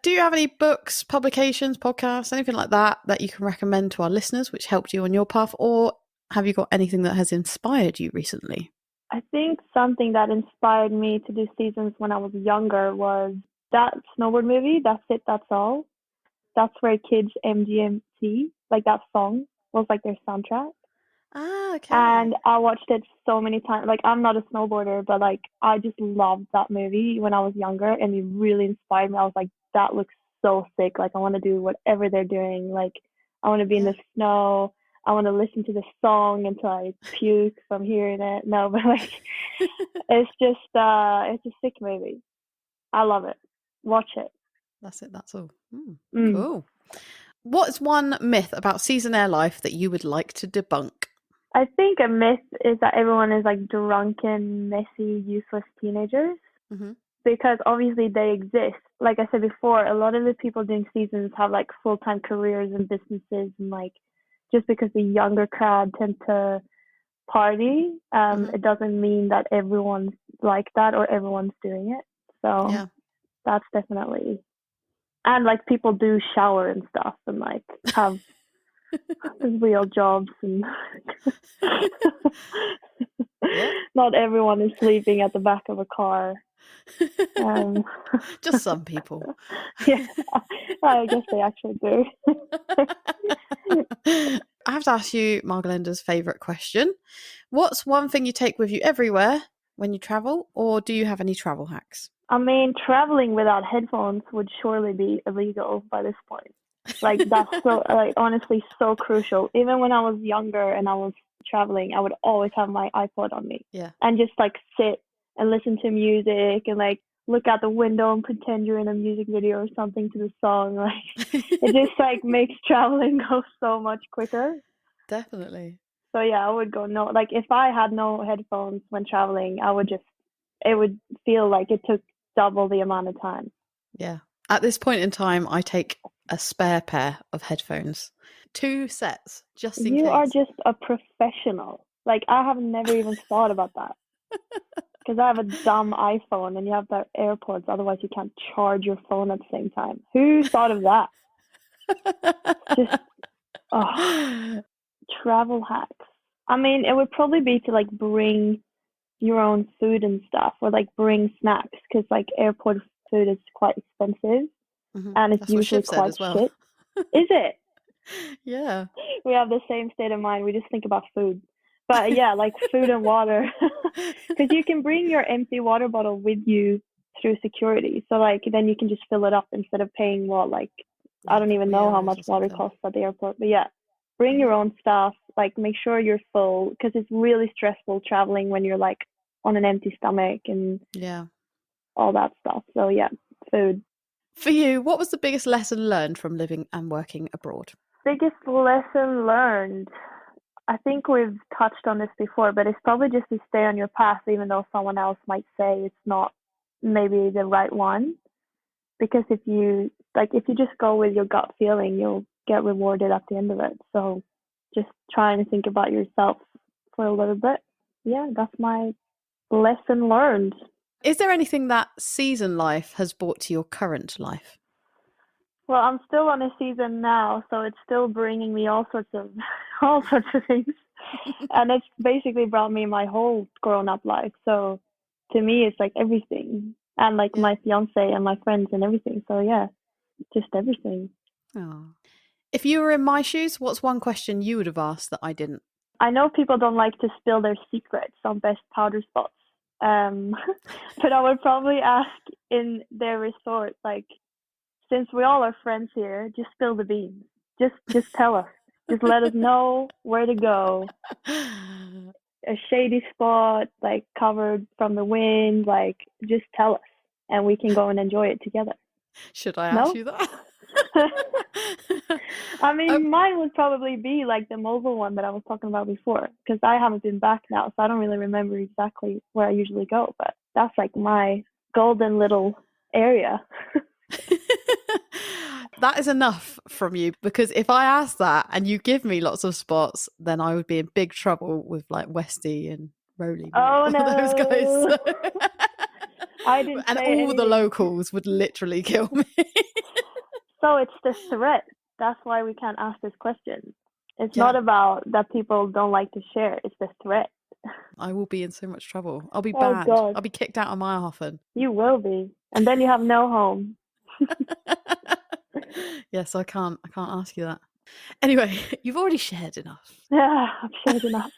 Do you have any books, publications, podcasts, anything like that that you can recommend to our listeners which helped you on your path? Or have you got anything that has inspired you recently? I think something that inspired me to do seasons when I was younger was that snowboard movie, That's It, That's All. That's where kids MGMT, like that song, was like their soundtrack. Ah, okay. And I watched it so many times. Like, I'm not a snowboarder, but like I just loved that movie when I was younger, and it really inspired me. I was like, that looks so sick. Like, I want to do whatever they're doing. Like, I want to be in the snow. I want to listen to the song until I puke from hearing it. No, but like, it's a sick movie. I love it. Watch it. That's it. That's all. Cool. What's one myth about Seasonaire life that you would like to debunk? I think a myth is that everyone is like drunken, messy, useless teenagers. because obviously they exist. Like I said before, a lot of the people doing seasons have like full-time careers and businesses, and like just because the younger crowd tend to party, it doesn't mean that everyone's like that or everyone's doing it. So that's definitely, and like people do shower and stuff and like have real jobs and not everyone is sleeping at the back of a car. Just some people. Yeah, I guess they actually do. I have to ask you Margolinda's favourite question. What's one thing you take with you everywhere when you travel, or do you have any travel hacks? I mean, traveling without headphones would surely be illegal by this point. Like, that's so, like, honestly, so crucial. Even when I was younger and I was traveling, I would always have my iPod on me. Yeah. And just, like, sit and listen to music and, like, look out the window and pretend you're in a music video or something to the song. Like, it just, like, makes traveling go so much quicker. Definitely. So, yeah, I would go no. Like, if I had no headphones when traveling, it would feel like it took double the amount of time. Yeah. At this point in time, I take a spare pair of headphones. 2 sets, just in case. You are just a professional. Like, I have never even thought about that. Because I have a dumb iPhone and you have the AirPods, otherwise you can't charge your phone at the same time. Who thought of that? Just, travel hacks. I mean, it would probably be to, like, bring your own food and stuff, or, like, bring snacks, because, like, airport food is quite expensive. And it's usually quite shit. Is it? Yeah. We have the same state of mind. We just think about food. But yeah, like food and water. Because you can bring your empty water bottle with you through security. So like then you can just fill it up instead of paying I don't even know how much water costs at the airport. But yeah, bring your own stuff. Like make sure you're full, because it's really stressful traveling when you're like on an empty stomach and all that stuff. So yeah, food. For you, what was the biggest lesson learned from living and working abroad? Biggest lesson learned? I think we've touched on this before, but it's probably just to stay on your path, even though someone else might say it's not maybe the right one. Because if you just go with your gut feeling, you'll get rewarded at the end of it. So just trying to think about yourself for a little bit. Yeah, that's my lesson learned. Is there anything that season life has brought to your current life? Well, I'm still on a season now, so it's still bringing me all sorts of things. And it's basically brought me my whole grown-up life. So to me, it's like everything. And like my fiance and my friends and everything. So yeah, just everything. Oh. If you were in my shoes, what's one question you would have asked that I didn't? I know people don't like to spill their secrets on best powder spots. But I would probably ask in their resort, like, since we all are friends here, just spill the beans. Just tell us. Just let us know where to go. A shady spot, like covered from the wind, like just tell us, and we can go and enjoy it together. Should I ask you that? I mean, mine would probably be like the mobile one that I was talking about before, because I haven't been back now, so I don't really remember exactly where I usually go, but that's like my golden little area. That is enough from you, because if I ask that and you give me lots of spots, then I would be in big trouble with like Westy and Rowley. Oh no, those guys. So. I didn't. And say all anything. The locals would literally kill me. So it's the threat. That's why we can't ask this question. It's not about that people don't like to share. It's the threat. I will be in so much trouble. I'll be banned. God. I'll be kicked out of Meyerhofen. You will be, and then you have no home. Yes, I can't ask you that. Anyway, you've already shared enough. Yeah, I've shared enough.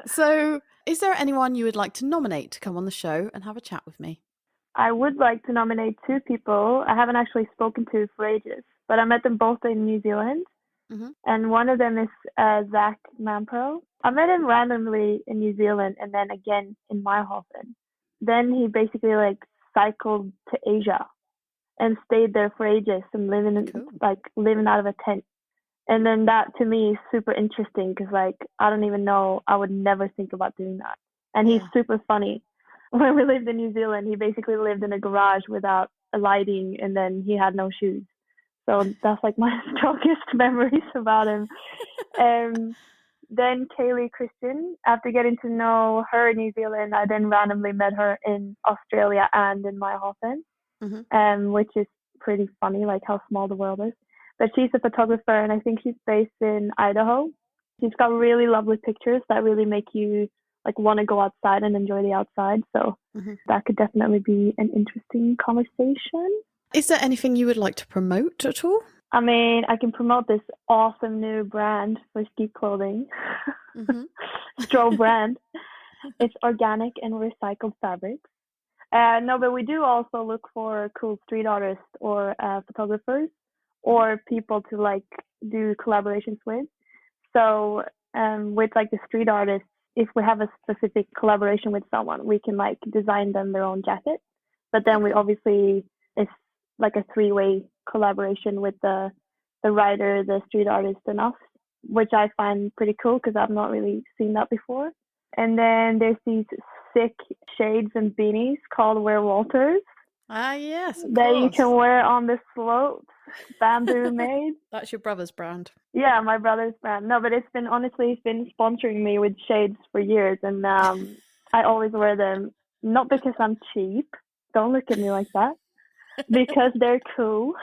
So is there anyone you would like to nominate to come on the show and have a chat with me? I would like to nominate 2 people I haven't actually spoken to for ages, but I met them both in New Zealand. And one of them is Zach Mampro. I met him randomly in New Zealand and then again in Meyerhofen. Then he basically like cycled to Asia and stayed there for ages and living out of a tent. And then that to me is super interesting, because like I don't even know, I would never think about doing that. And he's super funny. when we lived in New Zealand, he basically lived in a garage without a lighting, and then he had no shoes. So that's like my strongest memories about him. Then Kaylee Christian, after getting to know her in New Zealand, I then randomly met her in Australia and in Meyerhofen, which is pretty funny, like how small the world is. But she's a photographer, and I think she's based in Idaho. She's got really lovely pictures that really make you like want to go outside and enjoy the outside. So that could definitely be an interesting conversation. Is there anything you would like to promote at all? I mean, I can promote this awesome new brand for ski clothing, Strobe brand. It's organic and recycled fabrics. No, but we do also look for cool street artists or photographers or people to like do collaborations with. So with like the street artists, if we have a specific collaboration with someone, we can like design them their own jacket. But then we obviously, it's like a three-way collaboration with the writer, the street artist, and us, which I find pretty cool because I've not really seen that before. And then there's these sick shades and beanies called Wear Walters. Ah, yes, of that course. You can wear on the slopes, bamboo made. That's your brother's brand. Yeah, my brother's brand. No, but it's been sponsoring me with shades for years, and I always wear them, not because I'm cheap. Don't look at me like that. Because they're cool.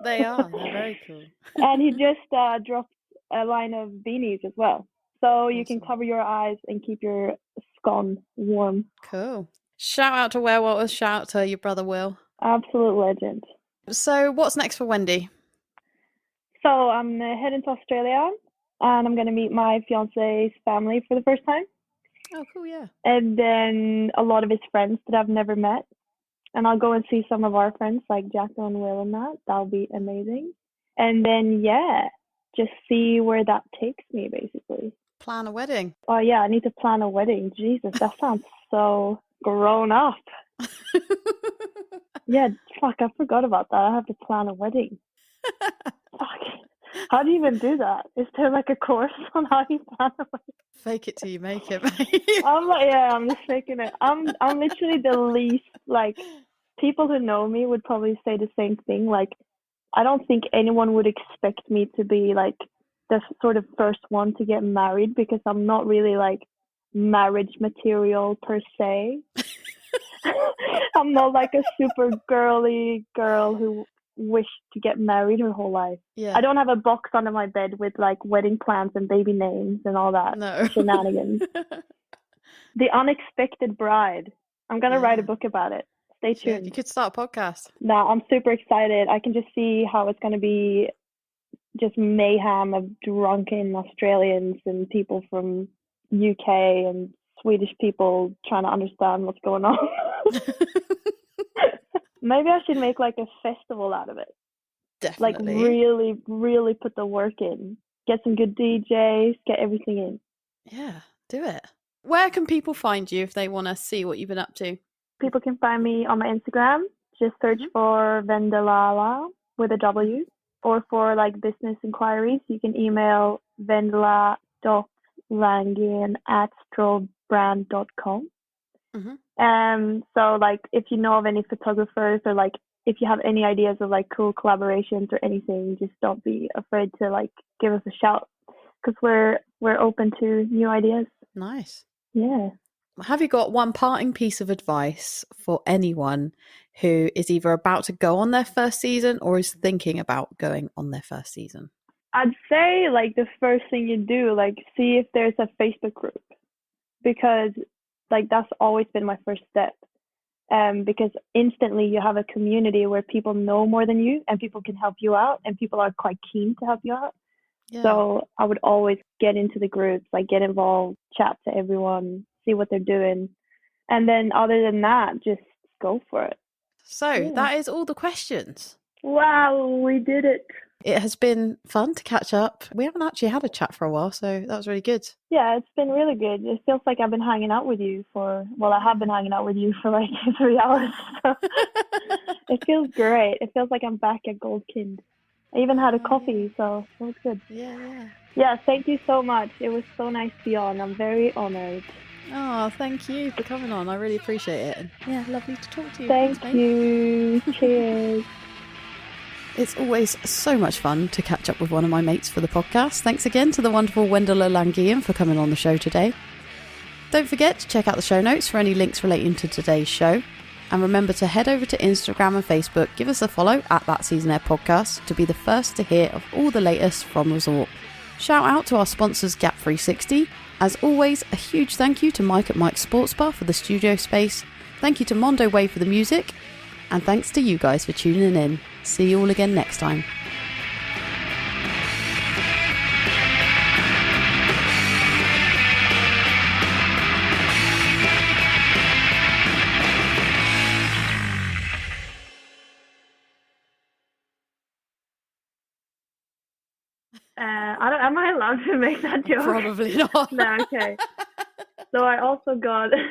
They're very cool. And he just dropped a line of beanies as well. So you can cover your eyes and keep your scone warm. Cool. Shout out to Wear Walters, shout out to your brother Will. Absolute legend. So what's next for Wendy? So I'm heading to Australia, and I'm going to meet my fiance's family for the first time. Oh, cool, yeah. And then a lot of his friends that I've never met. And I'll go and see some of our friends like Jack and Will and that. That'll be amazing. And then, yeah, just see where that takes me, basically. Plan a wedding. Oh, yeah, I need to plan a wedding. Jesus, that sounds so grown up. Yeah, fuck, I forgot about that. I have to plan a wedding. Fuck. How do you even do that? Is there like a course on how you plan a wedding? Fake it till you make it. I'm just faking it. I'm literally the least, like, people who know me would probably say the same thing. Like, I don't think anyone would expect me to be like the sort of first one to get married, because I'm not really like marriage material per se. I'm not like a super girly girl who wished to get married her whole life. Yeah. I don't have a box under my bed with like wedding plans and baby names and all that shenanigans. The Unexpected Bride. I'm going to write a book about it. Stay tuned. You could start a podcast. No, I'm super excited. I can just see how it's going to be just mayhem of drunken Australians and people from UK and Swedish people trying to understand what's going on. Maybe I should make like a festival out of it. Definitely. Like really, really put the work in. Get some good DJs, get everything in. Yeah, do it. Where can people find you if they want to see what you've been up to? People can find me on my Instagram. Just search for Wendela Lange with a W. Or for like business inquiries, you can email wendela.langen@strobebrand.com. So like if you know of any photographers, or like if you have any ideas of like cool collaborations or anything, just don't be afraid to like give us a shout, because we're open to new ideas. Nice. Yeah. Have you got one parting piece of advice for anyone who is either about to go on their first season or is thinking about going on their first season? I'd say like the first thing you do, like see if there's a Facebook group, because like that's always been my first step. Because instantly you have a community where people know more than you and people can help you out and people are quite keen to help you out. Yeah. So I would always get into the groups, like get involved, chat to everyone, see what they're doing. And then other than that, just go for it. So that is all the questions. Wow, we did it. It has been fun to catch up. We haven't actually had a chat for a while, so that was really good. Yeah, it's been really good. It feels like I've been hanging out with you I have been hanging out with you for like 3 hours. So it feels great. It feels like I'm back at Goldkind. I even had a coffee, so it was good. Yeah. Yeah, thank you so much. It was so nice to be on. I'm very honored. Oh, thank you for coming on. I really appreciate it. And yeah, lovely to talk to you. Thank Thanks, mate. you. Cheers. It's always so much fun to catch up with one of my mates for the podcast. Thanks again to the wonderful Wendela Lange for coming on the show today. Don't forget to check out the show notes for any links relating to today's show. And remember to head over to Instagram and Facebook, give us a follow at That Seasonaire Podcast to be the first to hear of all the latest from Resort. Shout out to our sponsors Gap 360. As always, a huge thank you to Mike at Mike's Sports Bar for the studio space. Thank you to Mondo Way for the music. And thanks to you guys for tuning in. See you all again next time. Am I allowed to make that joke? Probably not. No, okay. So I also got a